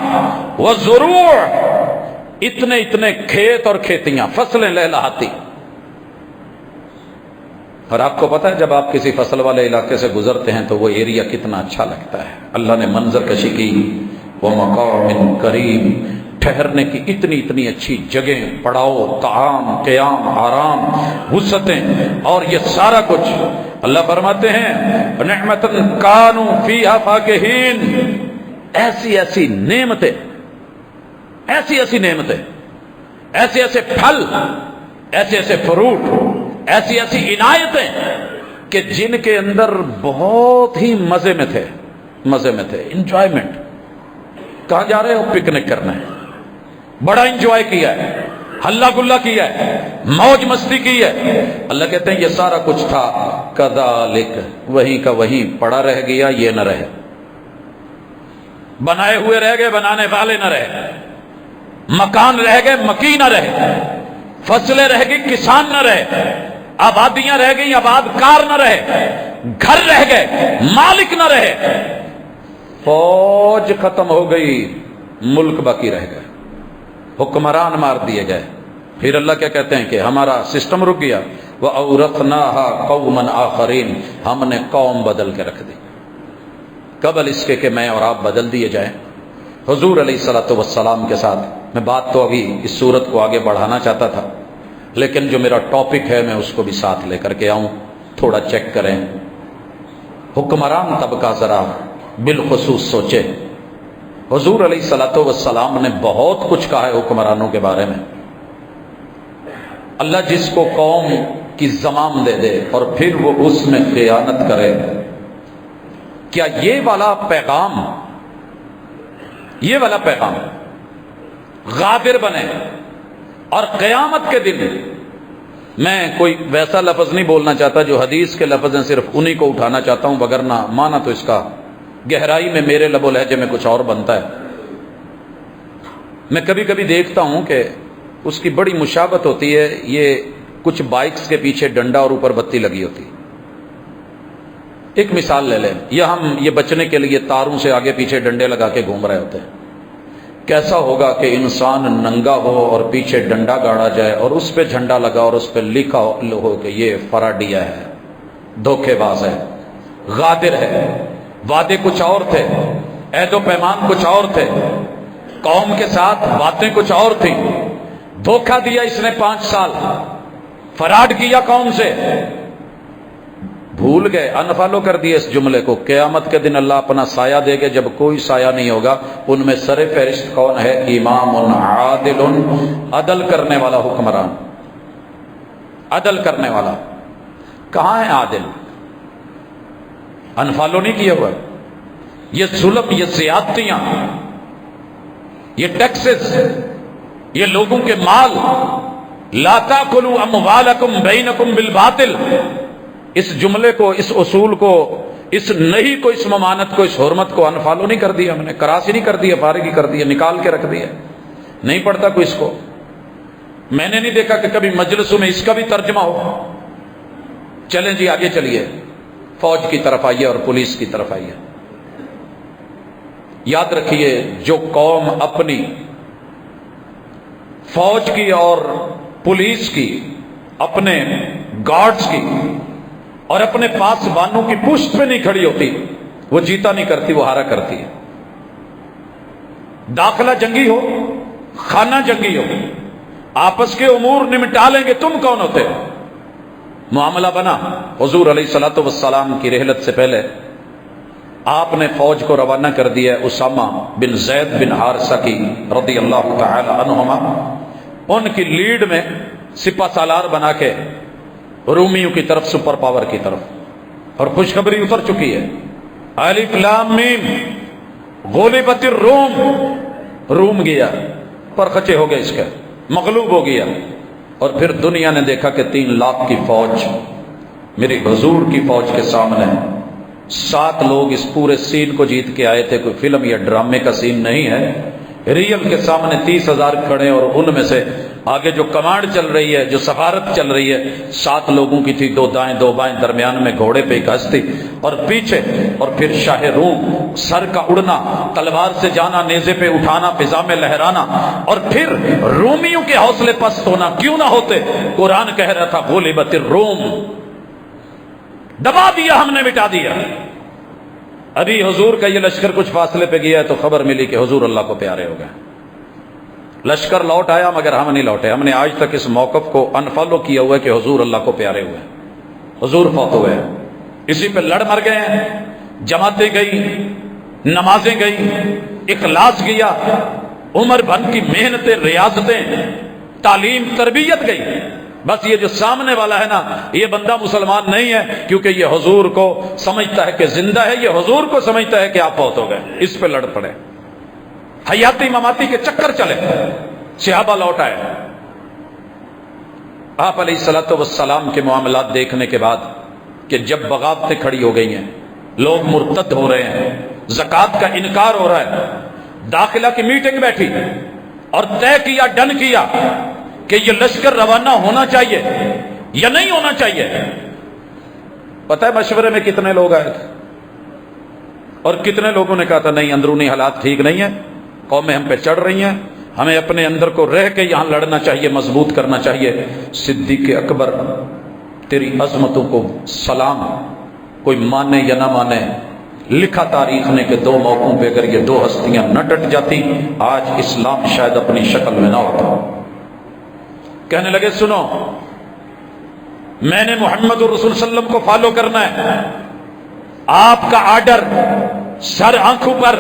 وزروع، اتنے اتنے کھیت اور کھیتیاں، فصلیں لہلہاتی۔ اور آپ کو پتہ ہے جب آپ کسی فصل والے علاقے سے گزرتے ہیں تو وہ ایریا کتنا اچھا لگتا ہے۔ اللہ نے منظر کشی کی، وَمَقَامٍ کریم، ٹھہرنے کی اتنی اتنی اچھی جگہیں، پڑاؤ، طعام، قیام، آرام، وسعتیں، اور یہ سارا کچھ اللہ فرماتے ہیں نعمتن کانوا فیہا فاکہین، ایسی ایسی نعمتیں، ایسی ایسی نعمتیں، ایسے ایسے پھل، ایسے ایسے فروٹ، ایسی ایسی عنایتیں کہ جن کے اندر بہت ہی مزے میں تھے، مزے میں تھے، انجوائمنٹ۔ کہاں جا رہے ہو؟ پکنک کرنا ہے، بڑا انجوائے کیا ہے، ہلا گلا کیا ہے، موج مستی کی ہے۔ اللہ کہتے ہیں یہ سارا کچھ تھا، کذالک، وہیں کا وہیں پڑا رہ گیا، یہ نہ رہے، بنائے ہوئے رہ گئے، بنانے والے نہ رہے، مکان رہ گئے، مکی نہ رہے، فصلیں رہ گئی، کسان نہ رہے، آبادیاں رہ گئی، آباد کار نہ رہے، گھر رہ گئے، مالک نہ رہے، فوج ختم ہو گئی، ملک باقی رہ گئے، حکمران مار دیے گئے۔ پھر اللہ کیا کہتے ہیں کہ ہمارا سسٹم رک گیا، وَأَوْرَثْنَاهَا قَوْمًا آخَرِينَ، ہم نے قوم بدل کے رکھ دی قبل اس کے کہ میں اور آپ بدل دیے جائیں۔ حضور علیہ الصلوۃ والسلام کے ساتھ میں بات تو ابھی اس صورت کو آگے بڑھانا چاہتا تھا، لیکن جو میرا ٹاپک ہے میں اس کو بھی ساتھ لے کر کے آؤں، تھوڑا چیک کریں۔ حکمران طبقہ ذرا بالخصوص سوچے، حضور علیہ الصلوۃ والسلام نے بہت کچھ کہا ہے حکمرانوں کے بارے میں۔ اللہ جس کو قوم کی زمام دے دے اور پھر وہ اس میں خیانت کرے، کیا یہ والا پیغام غادر بنے اور قیامت کے دن، میں کوئی ویسا لفظ نہیں بولنا چاہتا جو حدیث کے لفظ ہیں، صرف انہی کو اٹھانا چاہتا ہوں، وگرنہ مانا تو اس کا گہرائی میں میرے لب و لہجے میں کچھ اور بنتا ہے۔ میں کبھی کبھی دیکھتا ہوں کہ اس کی بڑی مشابہت ہوتی ہے، یہ کچھ بائکس کے پیچھے ڈنڈا اور اوپر بتی لگی ہوتی۔ ایک مثال لے لیں، یا ہم یہ بچنے کے لیے تاروں سے آگے پیچھے ڈنڈے لگا کے گھوم رہے ہوتے ہیں۔ کیسا ہوگا کہ انسان ننگا ہو اور پیچھے ڈنڈا گاڑا جائے اور اس پہ جھنڈا لگا اور اس پہ لکھا ہو کہ یہ فراڈیا ہے، دھوکے باز ہے، غادر ہے۔ وعدے کچھ اور تھے، عہد و پیمان کچھ اور تھے، قوم کے ساتھ باتیں کچھ اور تھیں، دھوکہ دیا اس نے 5 سال، فراڈ کیا قوم سے، بھول گئے، انفالو کر دیے اس جملے کو۔ قیامت کے دن اللہ اپنا سایہ دے گا، جب کوئی سایہ نہیں ہوگا، ان میں سر فہرست کون ہے؟ امام عادل، عدل کرنے والا حکمران، عدل کرنے والا۔ کہاں ہے عادل؟ انفالو نہیں کیا ہوا، یہ ظلم، یہ زیادتیاں، یہ ٹیکسز، یہ لوگوں کے مال، لا تاکلوا اموالکم بینکم بالباطل، اس جملے کو، اس اصول کو، اس نہیں کو، اس ممانت کو، اس حرمت کو انفالو نہیں کر دیا، ہم نے کراسی نہیں کر دیا، فارغ ہی کر دیا، نکال کے رکھ دیا، نہیں پڑھتا کوئی اس کو۔ میں نے نہیں دیکھا کہ کبھی مجلسوں میں اس کا بھی ترجمہ ہو۔ چلیں جی آگے چلیے، فوج کی طرف آئیے اور پولیس کی طرف آئیے۔ یاد رکھیے جو قوم اپنی فوج کی اور پولیس کی، اپنے گارڈز کی اور اپنے پاسبانوں کی پشت پہ نہیں کھڑی ہوتی، وہ جیتا نہیں کرتی، وہ ہارا کرتی ہے۔ داخلہ جنگی ہو، خانہ جنگی ہو، آپس کے امور نمٹا لیں گے، تم کون ہوتے ہو؟ معاملہ بنا۔ حضور علیہ الصلوۃ والسلام کی رحلت سے پہلے آپ نے فوج کو روانہ کر دیا اسامہ بن زید بن حارثہ کی رضی اللہ تعالی عنہما، ان کی لیڈ میں سپہ سالار بنا کے رومیوں کی طرف، سپر پاور کی طرف، اور خوشخبری اتر چکی ہے۔ الف لام میم، غلبت الروم، روم گیا، پرخچے ہو گئے، اس کا مغلوب ہو گیا۔ اور پھر دنیا نے دیکھا کہ 3 لاکھ کی فوج میری حضور کی فوج کے سامنے، 7 لوگ اس پورے سین کو جیت کے آئے تھے، کوئی فلم یا ڈرامے کا سین نہیں ہے، ریئل کے سامنے 30,000 کھڑے، اور ان میں سے آگے جو کمانڈ چل رہی ہے، جو سفارت چل رہی ہے، 7 لوگوں کی تھی، 2 دائیں 2 بائیں، درمیان میں گھوڑے پہ ایک ہستی، اور پیچھے، اور پھر شاہ روم، سر کا اڑنا، تلوار سے جانا، نیزے پہ اٹھانا، فضا میں لہرانا، اور پھر رومیوں کے حوصلے پست ہونا، کیوں نہ ہوتے؟ قرآن کہہ رہا تھا غلبت الروم، دبا دیا ہم نے، مٹا دیا۔ ابھی حضور کا یہ لشکر کچھ فاصلے پہ گیا ہے تو خبر ملی کہ حضور اللہ کو پیارے ہو گئے۔ لشکر لوٹ آیا مگر ہم نہیں لوٹے۔ ہم نے آج تک اس موقف کو انفالو کیا ہوا ہے کہ حضور اللہ کو پیارے ہوئے، حضور فوت ہوئے، اسی پہ لڑ مر گئے ہیں۔ جماعتیں گئی، نمازیں گئی، اخلاص گیا، عمر بھر کی محنتیں، ریاضتیں، تعلیم، تربیت گئی۔ بس یہ جو سامنے والا ہے نا، یہ بندہ مسلمان نہیں ہے، کیونکہ یہ حضور کو سمجھتا ہے کہ زندہ ہے، یہ حضور کو سمجھتا ہے کہ آپ فوت ہو گئے، اس پہ لڑ پڑے، حیاتی مماتی کے چکر چلے۔ صحابہ لوٹ آئے۔ آپ علیہ الصلوۃ والسلام کے معاملات دیکھنے کے بعد کہ جب بغاوتیں کھڑی ہو گئی ہیں، لوگ مرتد ہو رہے ہیں، زکوٰۃ کا انکار ہو رہا ہے، داخلہ کی میٹنگ بیٹھی اور طے کیا، ڈن کیا کہ یہ لشکر روانہ ہونا چاہیے یا نہیں ہونا چاہیے۔ پتہ ہے مشورے میں کتنے لوگ آئے تھے اور کتنے لوگوں نے کہا تھا نہیں، اندرونی حالات ٹھیک نہیں ہیں، قومیں ہم پہ چڑھ رہی ہیں، ہمیں اپنے اندر کو رہ کے یہاں لڑنا چاہیے، مضبوط کرنا چاہیے۔ صدیق اکبر، تیری عظمتوں کو سلام، کوئی مانے یا نہ مانے، لکھا تاریخ نے کہ 2 موقعوں پہ اگر یہ 2 ہستیاں نہ ڈٹ جاتی، آج اسلام شاید اپنی شکل میں نہ ہوتا۔ کہنے لگے سنو، میں نے محمد الرسول صلی اللہ علیہ وسلم کو فالو کرنا ہے، آپ کا آرڈر سر آنکھوں پر۔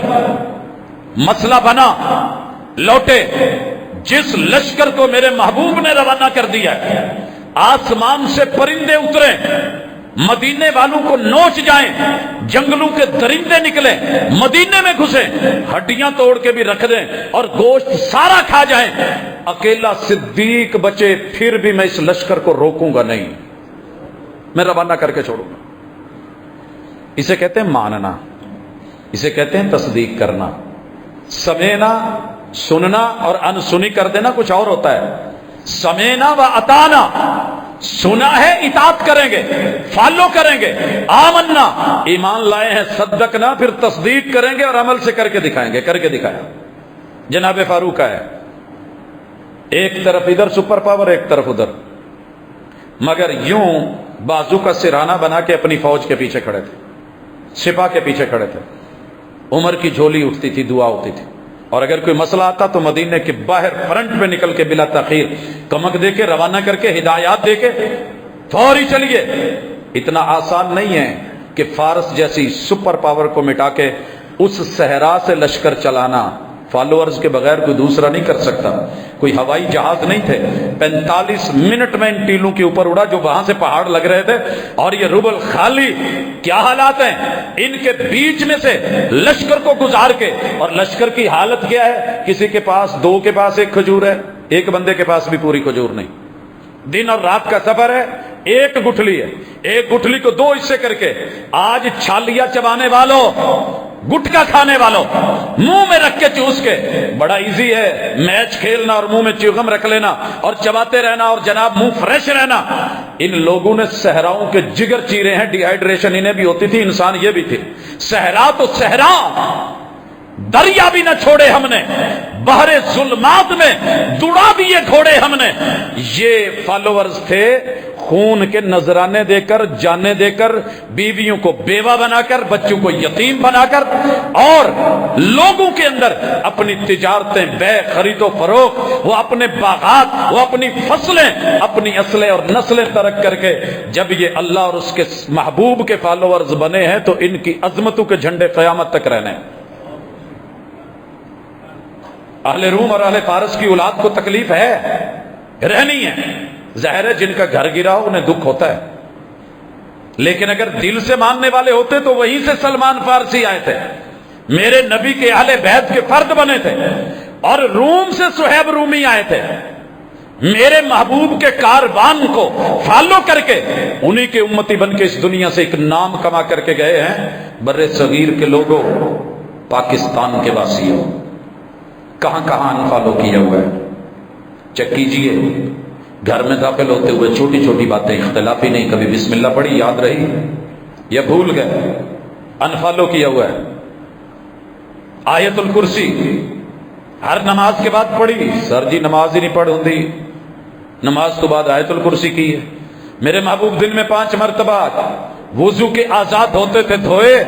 مسئلہ بنا، لوٹے، جس لشکر کو میرے محبوب نے روانہ کر دیا، آسمان سے پرندے اترے، مدینے والوں کو نوچ جائیں، جنگلوں کے درندے نکلے، مدینے میں گھسے، ہڈیاں توڑ کے بھی رکھ دیں اور گوشت سارا کھا جائیں، اکیلا صدیق بچے، پھر بھی میں اس لشکر کو روکوں گا نہیں، میں روانہ کر کے چھوڑوں گا۔ اسے کہتے ہیں ماننا، اسے کہتے ہیں تصدیق کرنا۔ سمینا، سننا اور انسنی کر دینا کچھ اور ہوتا ہے۔ سمینا و اطانا، سنا ہے اطاعت کریں گے، فالو کریں گے، آمنا، ایمان لائے ہیں، صدقنا، پھر تصدیق کریں گے اور عمل سے کر کے دکھائیں گے، کر کے دکھایا۔ جناب فاروق کا ہے، ایک طرف ادھر سپر پاور، ایک طرف ادھر، مگر یوں بازو کا سرانہ بنا کے اپنی فوج کے پیچھے کھڑے تھے، سپاہ کے پیچھے کھڑے تھے۔ عمر کی جھولی اٹھتی تھی، دعا ہوتی تھی، اور اگر کوئی مسئلہ آتا تو مدینے کے باہر فرنٹ پہ نکل کے بلا تاخیر کمک دے کے، روانہ کر کے، ہدایات دے کے فوری چلیے۔ اتنا آسان نہیں ہے کہ فارس جیسی سپر پاور کو مٹا کے اس صحرا سے لشکر چلانا، فالوورز کے بغیر کوئی دوسرا نہیں کر سکتا۔ کوئی ہوائی جہاز نہیں تھے، 45 منٹ میں ان ٹیلوں کے اوپر اڑا جو وہاں سے پہاڑ لگ رہے تھے، اور یہ ربل خالی، کیا حالات ہیں ان کے بیچ میں سے لشکر کو گزار کے۔ اور لشکر کی حالت کیا ہے؟ کسی کے پاس 2 کے پاس 1 کھجور ہے، ایک بندے کے پاس بھی پوری کھجور نہیں۔ دن اور رات کا سفر ہے، 1 گٹھلی ہے، 1 گٹھلی کو 2 حصے کر کے، آج چھالیاں چبانے والوں، گٹکا کھانے والوں، منہ میں رکھ کے چوس کے، بڑا ایزی ہے میچ کھیلنا اور منہ میں چیوگم رکھ لینا اور چباتے رہنا اور جناب منہ فریش رہنا۔ ان لوگوں نے صحراؤں کے جگر چیرے ہیں، ڈی ہائیڈریشن انہیں بھی ہوتی تھی، انسان یہ بھی تھے۔ صحرا تو صحرا، دریا بھی نہ چھوڑے ہم نے، بحر ظلمات میں دوڑا بھی یہ گھوڑے ہم نے۔ یہ فالوورز تھے خون کے نذرانے دے کر، جانیں دے کر، بیویوں کو بیوہ بنا کر، بچوں کو یتیم بنا کر، اور لوگوں کے اندر اپنی تجارتیں، بے خرید و فروخت، وہ اپنے باغات، وہ اپنی فصلیں، اپنی اصلیں اور نسلیں ترک کر کے جب یہ اللہ اور اس کے محبوب کے فالوورز بنے ہیں تو ان کی عظمتوں کے جھنڈے قیامت تک رہنے ہیں۔ اہل روم اور اہل فارس کی اولاد کو تکلیف ہے، رہنی ہے، ظاہر ہے جن کا گھر گرا ہو انہیں دکھ ہوتا ہے، لیکن اگر دل سے ماننے والے ہوتے تو وہیں سے سلمان فارسی آئے تھے، میرے نبی کے اہل بیت کے فرد بنے تھے، اور روم سے صہیب رومی آئے تھے، میرے محبوب کے کاروان کو فالو کر کے انہی کے امتی بن کے اس دنیا سے ایک نام کما کر کے گئے ہیں۔ بر صغیر کے لوگوں، پاکستان کے واسیوں، کہاں کہاں انفالو کیا ہوا ہے، چیک کیجئے۔ گھر میں داخل ہوتے ہوئے چھوٹی چھوٹی باتیں اختلافی نہیں، کبھی بسم اللہ پڑھی یاد رہی یا بھول گئے، انفالو کیا ہوا ہے۔ آیت الکرسی ہر نماز کے بعد پڑھی، سر جی نماز ہی نہیں پڑھ ہوندی، نماز تو بعد آیت الکرسی کی ہے۔ میرے محبوب دن میں 5 مرتبہ وضو کے آزاد ہوتے تھے، دھوئے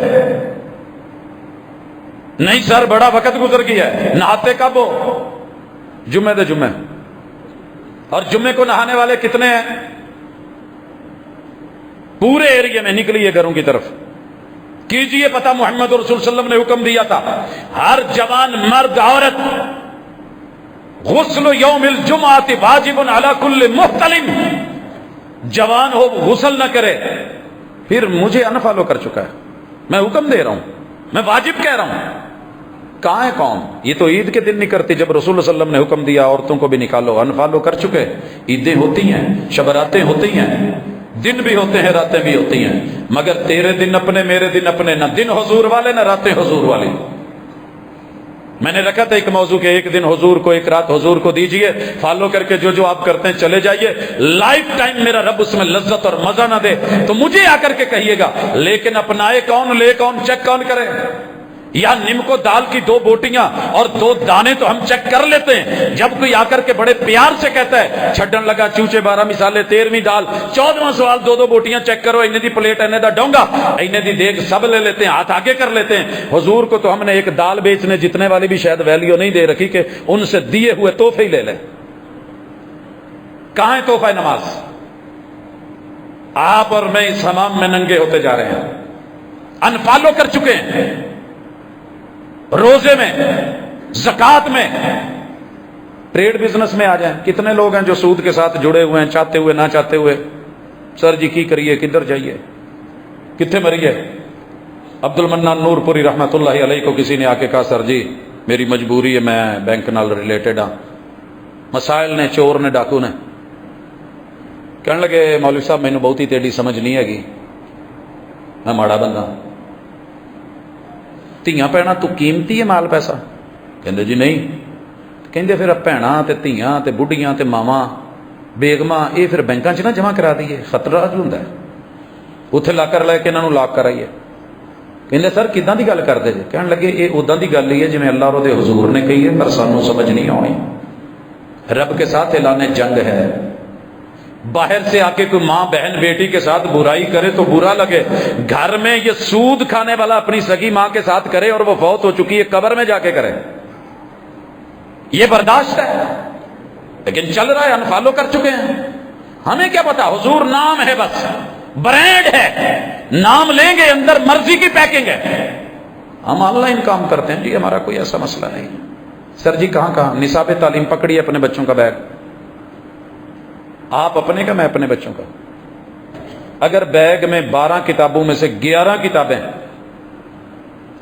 نہیں سر بڑا وقت گزر گیا ہے، نہاتے کب ہو؟ جمعہ دے جمعہ، اور جمعے کو نہانے والے کتنے ہیں؟ پورے ایریا میں نکلیے گھروں کی طرف، کیجئے پتہ محمد رسول صلی اللہ علیہ وسلم نے حکم دیا تھا ہر جوان مرد عورت غسل یوم الجمعہ واجب علی کل محتلم، جوان ہو غسل نہ کرے، پھر مجھے انفالو کر چکا ہے، میں حکم دے رہا ہوں، میں واجب کہہ رہا ہوں۔ کہاں ہے قوم؟ یہ تو عید کے دن نہیں کرتی، جب رسول اللہ صلی اللہ علیہ وسلم نے حکم دیا عورتوں کو بھی نکالو، انفالو کر چکے۔ عیدیں ہوتی ہیں، شبراتیں ہوتی ہیں، دن بھی ہوتے ہیں، راتیں بھی ہوتی ہیں، مگر تیرے دن اپنے، میرے دن اپنے، نہ دن حضور والے نہ راتیں حضور والی۔ میں نے رکھا تھا ایک موضوع کہ ایک دن حضور کو، ایک رات حضور کو دیجئے، فالو کر کے جو جو آپ کرتے ہیں چلے جائیے، لائف ٹائم میرا رب اس میں لذت اور مزہ نہ دے تو مجھے آ کر کے کہیے گا، لیکن اپنائے کون، لے کون، چیک کون کرے؟ یا نم کو دال کی 2 بوٹیاں اور 2 دانے تو ہم چیک کر لیتے ہیں، جب کوئی آ کر کے بڑے پیار سے کہتا ہے چھڈن لگا چوچے 12 مثالے 13ویں دال 14واں سوال 2 بوٹیاں چیک کرو، انہیں دی پلیٹ، انہیں دا ڈونگا، انہیں دی دیگ، سب لے لیتے ہیں، ہاتھ آگے کر لیتے ہیں۔ حضور کو تو ہم نے ایک دال بیچنے جتنے والی بھی شاید ویلیو نہیں دے رکھی کہ ان سے دیے ہوئے تحفے ہی لے لیں۔ کہاں ہے تحفہ نماز؟ آپ اور میں اس حمام میں ننگے ہوتے جا رہے ہیں، انفالو کر چکے ہیں۔ روزے میں، زکوٰۃ میں، ٹریڈ بزنس میں آ جائیں، کتنے لوگ ہیں جو سود کے ساتھ جڑے ہوئے ہیں، چاہتے ہوئے نہ چاہتے ہوئے۔ سر جی کی کریے، کدھر جائیے، کتنے مریے؟ عبد المنان نور پوری رحمت اللہ علیہ کو کسی نے آ کے کہا سر جی میری مجبوری ہے، میں بینک نال ریلیٹڈ ہاں، مسائل نے، چور نے، ڈاکو نے۔ کہنے لگے مولوی صاحب مینوں بہتی تیڑی سمجھ نہیں ہے گی، میں ماڑا بندہ، ਧੀਆਂ ਭੈਣਾਂ ਤੂੰ ਕੀਮਤੀ ਹੈ ਮਾਲ ਪੈਸਾ? ਕਹਿੰਦੇ ਜੀ ਨਹੀਂ। ਕਹਿੰਦੇ ਫਿਰ ਭੈਣਾਂ ਤੇ ਧੀਆਂ ਤੇ ਬੁੱਢੀਆਂ ਤੇ ਮਾਵਾਂ ਬੇਗਮਾਂ ਇਹ ਫਿਰ ਬੈਂਕਾਂ 'ਚ ਨਾ ਜਮ੍ਹਾਂ ਕਰਾ ਦਈਏ, ਖਤਰਾ ਜੋ ਹੁੰਦਾ ਉੱਥੇ ਲਾਕਰ ਲੈ ਕੇ ਇਹਨਾਂ ਨੂੰ ਲਾਕ ਕਰਾਈਏ। ਕਹਿੰਦੇ ਸਰ ਕਿੱਦਾਂ ਦੀ ਗੱਲ ਕਰਦੇ ਜੇ? ਕਹਿਣ ਲੱਗੇ ਇਹ ਉਦਾਂ ਦੀ ਗੱਲ ਹੀ ਹੈ ਜਿਵੇਂ ਅੱਲਾਹ ਉਹਦੇ ਹਜ਼ੂਰ ਨੇ ਕਹੀ ਹੈ, ਪਰ ਸਾਨੂੰ ਸਮਝ ਨਹੀਂ ਆਉਣੀ। رب کے ساتھ اعلان جنگ ہے، باہر سے آ کے کوئی ماں بہن بیٹی کے ساتھ برائی کرے تو برا لگے، گھر میں یہ سود کھانے والا اپنی سگی ماں کے ساتھ کرے اور وہ فوت ہو چکی ہے قبر میں جا کے کرے، یہ برداشت ہے؟ لیکن چل رہا ہے، انفالو کر چکے ہیں۔ ہمیں کیا پتا، حضور نام ہے، بس برانڈ ہے، نام لیں گے، اندر مرضی کی پیکنگ ہے۔ ہم آن لائن کام کرتے ہیں جی، ہمارا کوئی ایسا مسئلہ نہیں۔ سر جی کہاں کہاں نصاب تعلیم پکڑیے اپنے بچوں کا بیگ، آپ اپنے کا، میں اپنے بچوں کا۔ اگر بیگ میں 12 کتابوں میں سے 11 کتابیں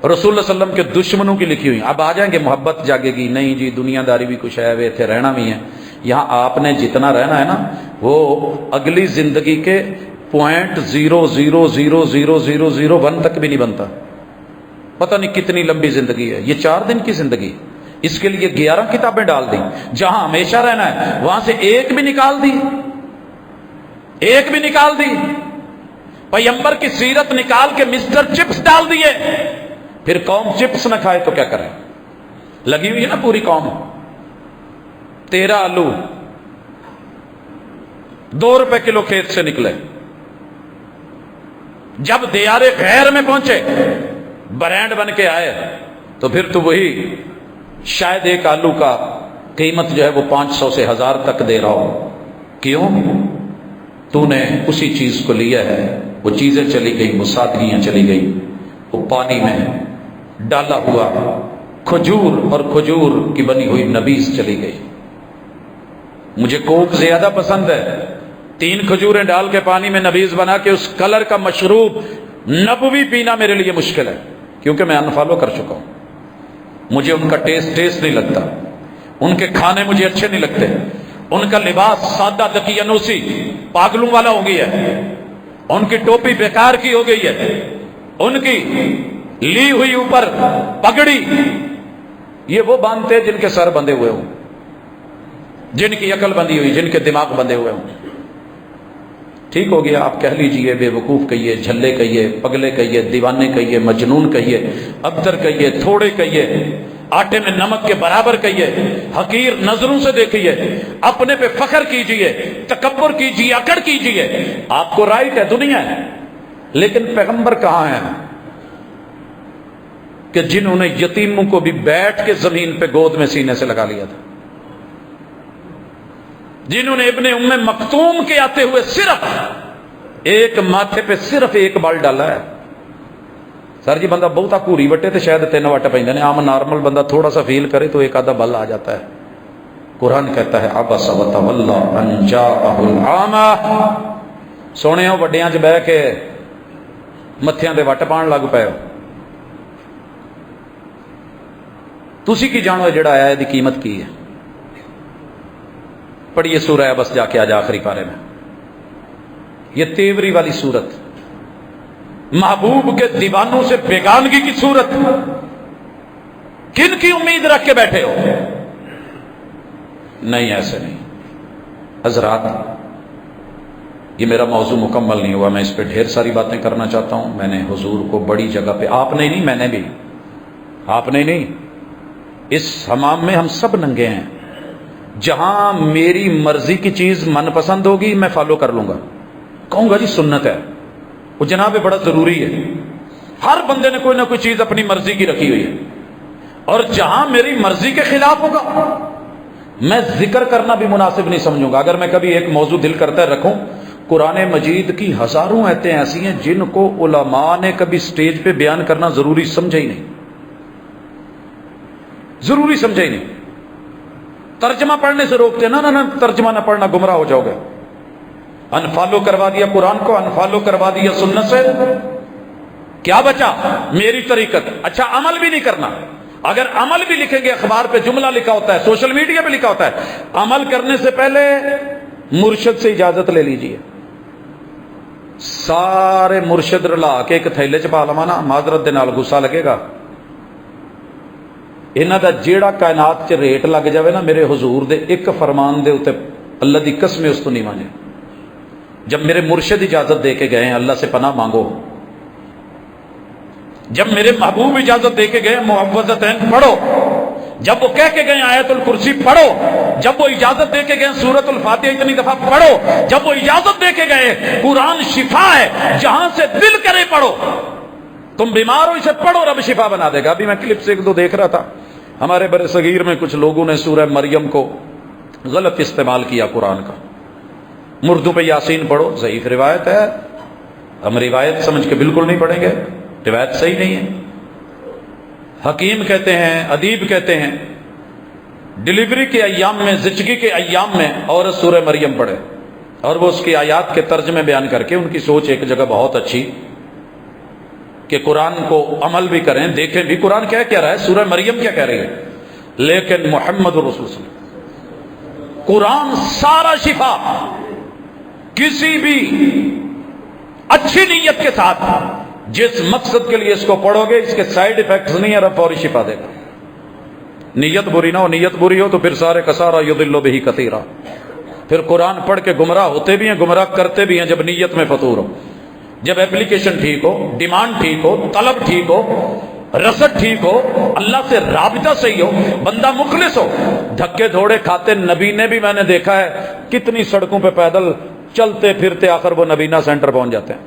رسول اللہ صلی اللہ علیہ وسلم کے دشمنوں کی لکھی ہوئی، اب آ جائیں گے محبت جاگے گی، نہیں جی دنیا داری بھی کچھ ہے، وے تھے رہنا بھی ہے۔ یہاں آپ نے جتنا رہنا ہے نا وہ اگلی زندگی کے 0.0000001 تک بھی نہیں بنتا، پتہ نہیں کتنی لمبی زندگی ہے، یہ 4 دن کی زندگی، اس کے لیے 11 کتابیں ڈال دی۔ جہاں ہمیشہ رہنا ہے وہاں سے ایک بھی نکال دی، ایک بھی نکال دی۔ پیغمبر کی سیرت نکال کے مسٹر چپس ڈال دیے، پھر قوم چپس نہ کھائے تو کیا کرے؟ لگی ہوئی ہے نا پوری قوم. 13 آلو 2 روپے کلو کھیت سے نکلے. جب دیار غیر میں پہنچے برانڈ بن کے آئے تو پھر تو وہی شاید ایک آلو کا قیمت جو ہے وہ 500 سے 1000 تک دے رہا ہو. کیوں؟ تو نے اسی چیز کو لیا ہے. وہ چیزیں چلی گئی، وہ سادگیاں چلی گئی، وہ پانی میں ڈالا ہوا کھجور اور کھجور کی بنی ہوئی نبیز چلی گئی. مجھے کوک زیادہ پسند ہے. 3 کھجوریں ڈال کے پانی میں نبیز بنا کے اس کلر کا مشروب نبوی پینا میرے لیے مشکل ہے، کیونکہ میں انفالو کر چکا ہوں. مجھے ان کا ٹیسٹ نہیں لگتا، ان کے کھانے مجھے اچھے نہیں لگتے، ان کا لباس سادہ دقیانوسی پاگلوں والا ہو گیا ہے، ان کی ٹوپی بیکار کی ہو گئی ہے، ان کی لی ہوئی اوپر پگڑی یہ وہ باندھتے جن کے سر بندھے ہوئے ہوں، جن کی عقل بندھی ہوئی، جن کے دماغ بندھے ہوئے ہوں. ٹھیک ہو گیا، آپ کہہ لیجئے، بے وقوف کہیے، جھلے کہیے، پگلے کہیے، دیوانے کہیے، مجنون کہیے، ابتر کہیے، تھوڑے کہیے، آٹے میں نمک کے برابر کہیے، حقیر نظروں سے دیکھیے، اپنے پہ فخر کیجئے، تکبر کیجئے، اکڑ کیجئے. آپ کو رائٹ ہے، دنیا ہے. لیکن پیغمبر کہاں ہیں کہ جنہوں نے یتیموں کو بھی بیٹھ کے زمین پہ گود میں سینے سے لگا لیا تھا، جنہوں نے ابن ام مکتوم کے آتے ہوئے صرف ایک ماتھے پہ صرف ایک بال ڈالا ہے. سر جی بندہ بہتا کوری وٹے تو شاید 3 وٹ پہ عام نارمل بندہ تھوڑا سا فیل کرے تو ایک آدھا بل آ جاتا ہے. قرآن کہتا ہے عبس وتولی ان جاءہ الاعمی. سونےو وڈیاں چ بہ کے متھیاں دے وٹ پان لگ پے. تسی کی جانو جڑا آیا ہے دی قیمت کی ہے؟ پڑھیے سورہ عبس جا کے آج آخری پارے میں. یہ تیوری والی صورت، محبوب کے دیوانوں سے بیگانگی کی صورت. کن کی امید رکھ کے بیٹھے ہو؟ نہیں، ایسے نہیں حضرات. یہ میرا موضوع مکمل نہیں ہوا، میں اس پہ ڈھیر ساری باتیں کرنا چاہتا ہوں. میں نے حضور کو بڑی جگہ پہ، آپ نے نہیں، میں نے بھی، آپ نے نہیں، اس حمام میں ہم سب ننگے ہیں. جہاں میری مرضی کی چیز من پسند ہوگی میں فالو کر لوں گا، کہوں گا جی سنت ہے، وہ جناب بڑا ضروری ہے. ہر بندے نے کوئی نہ کوئی چیز اپنی مرضی کی رکھی ہوئی ہے. اور جہاں میری مرضی کے خلاف ہوگا میں ذکر کرنا بھی مناسب نہیں سمجھوں گا. اگر میں کبھی ایک موضوع دل کرتا ہے رکھوں، قرآن مجید کی ہزاروں آیتیں ایسی ہیں جن کو علماء نے کبھی سٹیج پہ بیان کرنا ضروری سمجھا ہی نہیں، ضروری سمجھا ہی نہیں. ترجمہ پڑھنے سے روکتے نا، نہ ترجمہ نہ پڑھنا، گمراہ ہو جاؤ گے. انفالو کروا دیا قرآن کو، انفالو کروا دیا سنت سے، کیا بچا؟ میری طریقت. اچھا عمل بھی نہیں کرنا. اگر عمل بھی لکھیں گے، اخبار پہ جملہ لکھا ہوتا ہے، سوشل میڈیا پہ لکھا ہوتا ہے، عمل کرنے سے پہلے مرشد سے اجازت لے لیجئے. سارے مرشد رلا کے ایک تھیلے چ پا لواں نا، معذرت دے نال غصہ لگے گا. انہاں دا جیڑا کائنات چ ریٹ لگ جاوے نا میرے حضور دے ایک فرمان دے اوتے، اللہ دی قسم اس تو نہیں مانے. جب میرے مرشد اجازت دے کے گئے ہیں اللہ سے پناہ مانگو، جب میرے محبوب اجازت دے کے گئے معوذتین پڑھو، جب وہ کہہ کے گئے آیت الکرسی پڑھو، جب وہ اجازت دے کے گئے سورۃ الفاتحہ اتنی دفعہ پڑھو، جب وہ اجازت دے کے گئے قرآن شفا ہے، جہاں سے دل کرے پڑھو. تم بیمار ہو اسے پڑھو، رب شفا بنا دے گا. ابھی میں کلپ سے 1-2 دیکھ رہا تھا، ہمارے بر صغیر میں کچھ لوگوں نے سورہ مریم کو غلط استعمال کیا قرآن کا. مردوں پہ یاسین پڑھو، ضعیف روایت ہے، ہم روایت سمجھ کے بالکل نہیں پڑھیں گے، روایت صحیح نہیں ہے. حکیم کہتے ہیں، ادیب کہتے ہیں ڈلیوری کے ایام میں، زچگی کے ایام میں عورت سورہ مریم پڑھے، اور وہ اس کی آیات کے ترجمے بیان کر کے ان کی سوچ ایک جگہ بہت اچھی کہ قرآن کو عمل بھی کریں، دیکھیں بھی قرآن کیا کہہ رہا ہے، سورہ مریم کیا کہہ رہی ہے. لیکن محمد رسول صلی اللہ علیہ وسلم قرآن سارا شفا، کسی بھی اچھی نیت کے ساتھ جس مقصد کے لیے اس کو پڑھو گے اس کے سائیڈ ایفیکٹس نہیں ہے، رب فوری شفا دے گا. نیت بری نہ ہو، نیت بری ہو تو پھر سارے کا سارا یضل بہ کثیرا. پھر قرآن پڑھ کے گمراہ ہوتے بھی ہیں، گمراہ کرتے بھی ہیں جب نیت میں فطور ہو، جب اپلیکیشن ٹھیک ہو، ڈیمانڈ ٹھیک ہو، طلب ٹھیک ہو، رسد ٹھیک ہو، اللہ سے رابطہ صحیح ہو، بندہ مخلص ہو۔ دھکے دھوڑے کھاتے نبی نے بھی میں نے دیکھا ہے کتنی سڑکوں پہ پیدل چلتے پھرتے آخر وہ نبینا سینٹر پہنچ جاتے ہیں،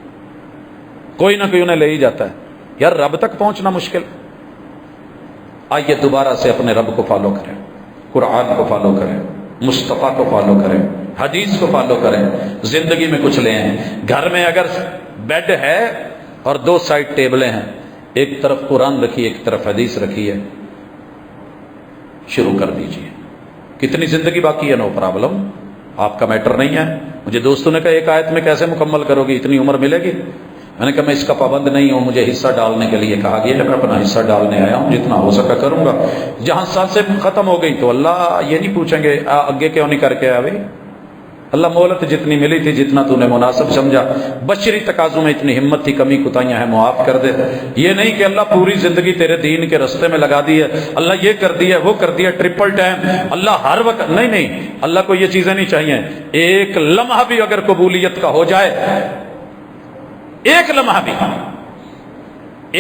کوئی نہ کوئی انہیں لے ہی جاتا ہے۔ یار رب تک پہنچنا مشکل۔ آئیے دوبارہ سے اپنے رب کو فالو کریں، قرآن کو فالو کریں، مصطفیٰ کو فالو کریں، حدیث کو فالو کریں، زندگی میں کچھ لے آئیں۔ گھر میں اگر بیڈ ہے اور 2 سائڈ ٹیبلیں ہیں، ایک طرف قرآن رکھیے ایک طرف حدیث رکھیے، شروع کر دیجئے۔ کتنی زندگی باقی ہے؟ نو پرابلم، آپ کا میٹر نہیں ہے۔ مجھے دوستوں نے کہا ایک آیت میں کیسے مکمل کرو گی، اتنی عمر ملے گی؟ میں نے کہا میں اس کا پابند نہیں ہوں، مجھے حصہ ڈالنے کے لیے کہا گیا ہے، میں اپنا حصہ ڈالنے آیا ہوں، جتنا ہو سکا کروں گا۔ جہاں سال سے ختم ہو گئی تو اللہ یہ نہیں پوچھیں گے آگے کیوں نہیں کر کے آیا بھائی؟ اللہ مہلت جتنی ملی تھی، جتنا تو نے مناسب سمجھا، بشری تقاضوں میں اتنی ہمت تھی، کمی کوتاہیاں ہیں معاف کر دے۔ یہ نہیں کہ اللہ پوری زندگی تیرے دین کے رستے میں لگا دی ہے، اللہ یہ کر دیا وہ کر دیا، ٹرپل ٹائم اللہ ہر وقت، نہیں نہیں، اللہ کو یہ چیزیں نہیں چاہیے۔ ایک لمحہ بھی اگر قبولیت کا ہو جائے، ایک لمحہ بھی،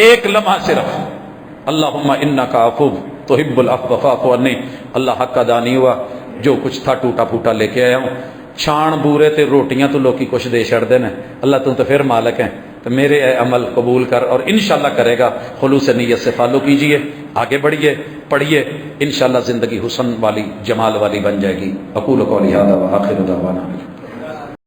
ایک لمحہ صرف، اللہم انکا عفو تحب العفو فاعف عنی، اللہ حق ادا نہیں ہوا، جو کچھ تھا ٹوٹا پھوٹا لے کے آیا ہوں، چھان بورے تے روٹیاں تو لوکی کچھ دے چھڑ دینا، اللہ تو پھر مالک ہیں، تو میرے اے عمل قبول کر، اور انشاءاللہ کرے گا۔ خلوص نیت سے فالو کیجئے، آگے بڑھیے، پڑھیے، انشاءاللہ زندگی حسن والی جمال والی بن جائے گی۔ اقول قولی ھذا وآخر دعوانا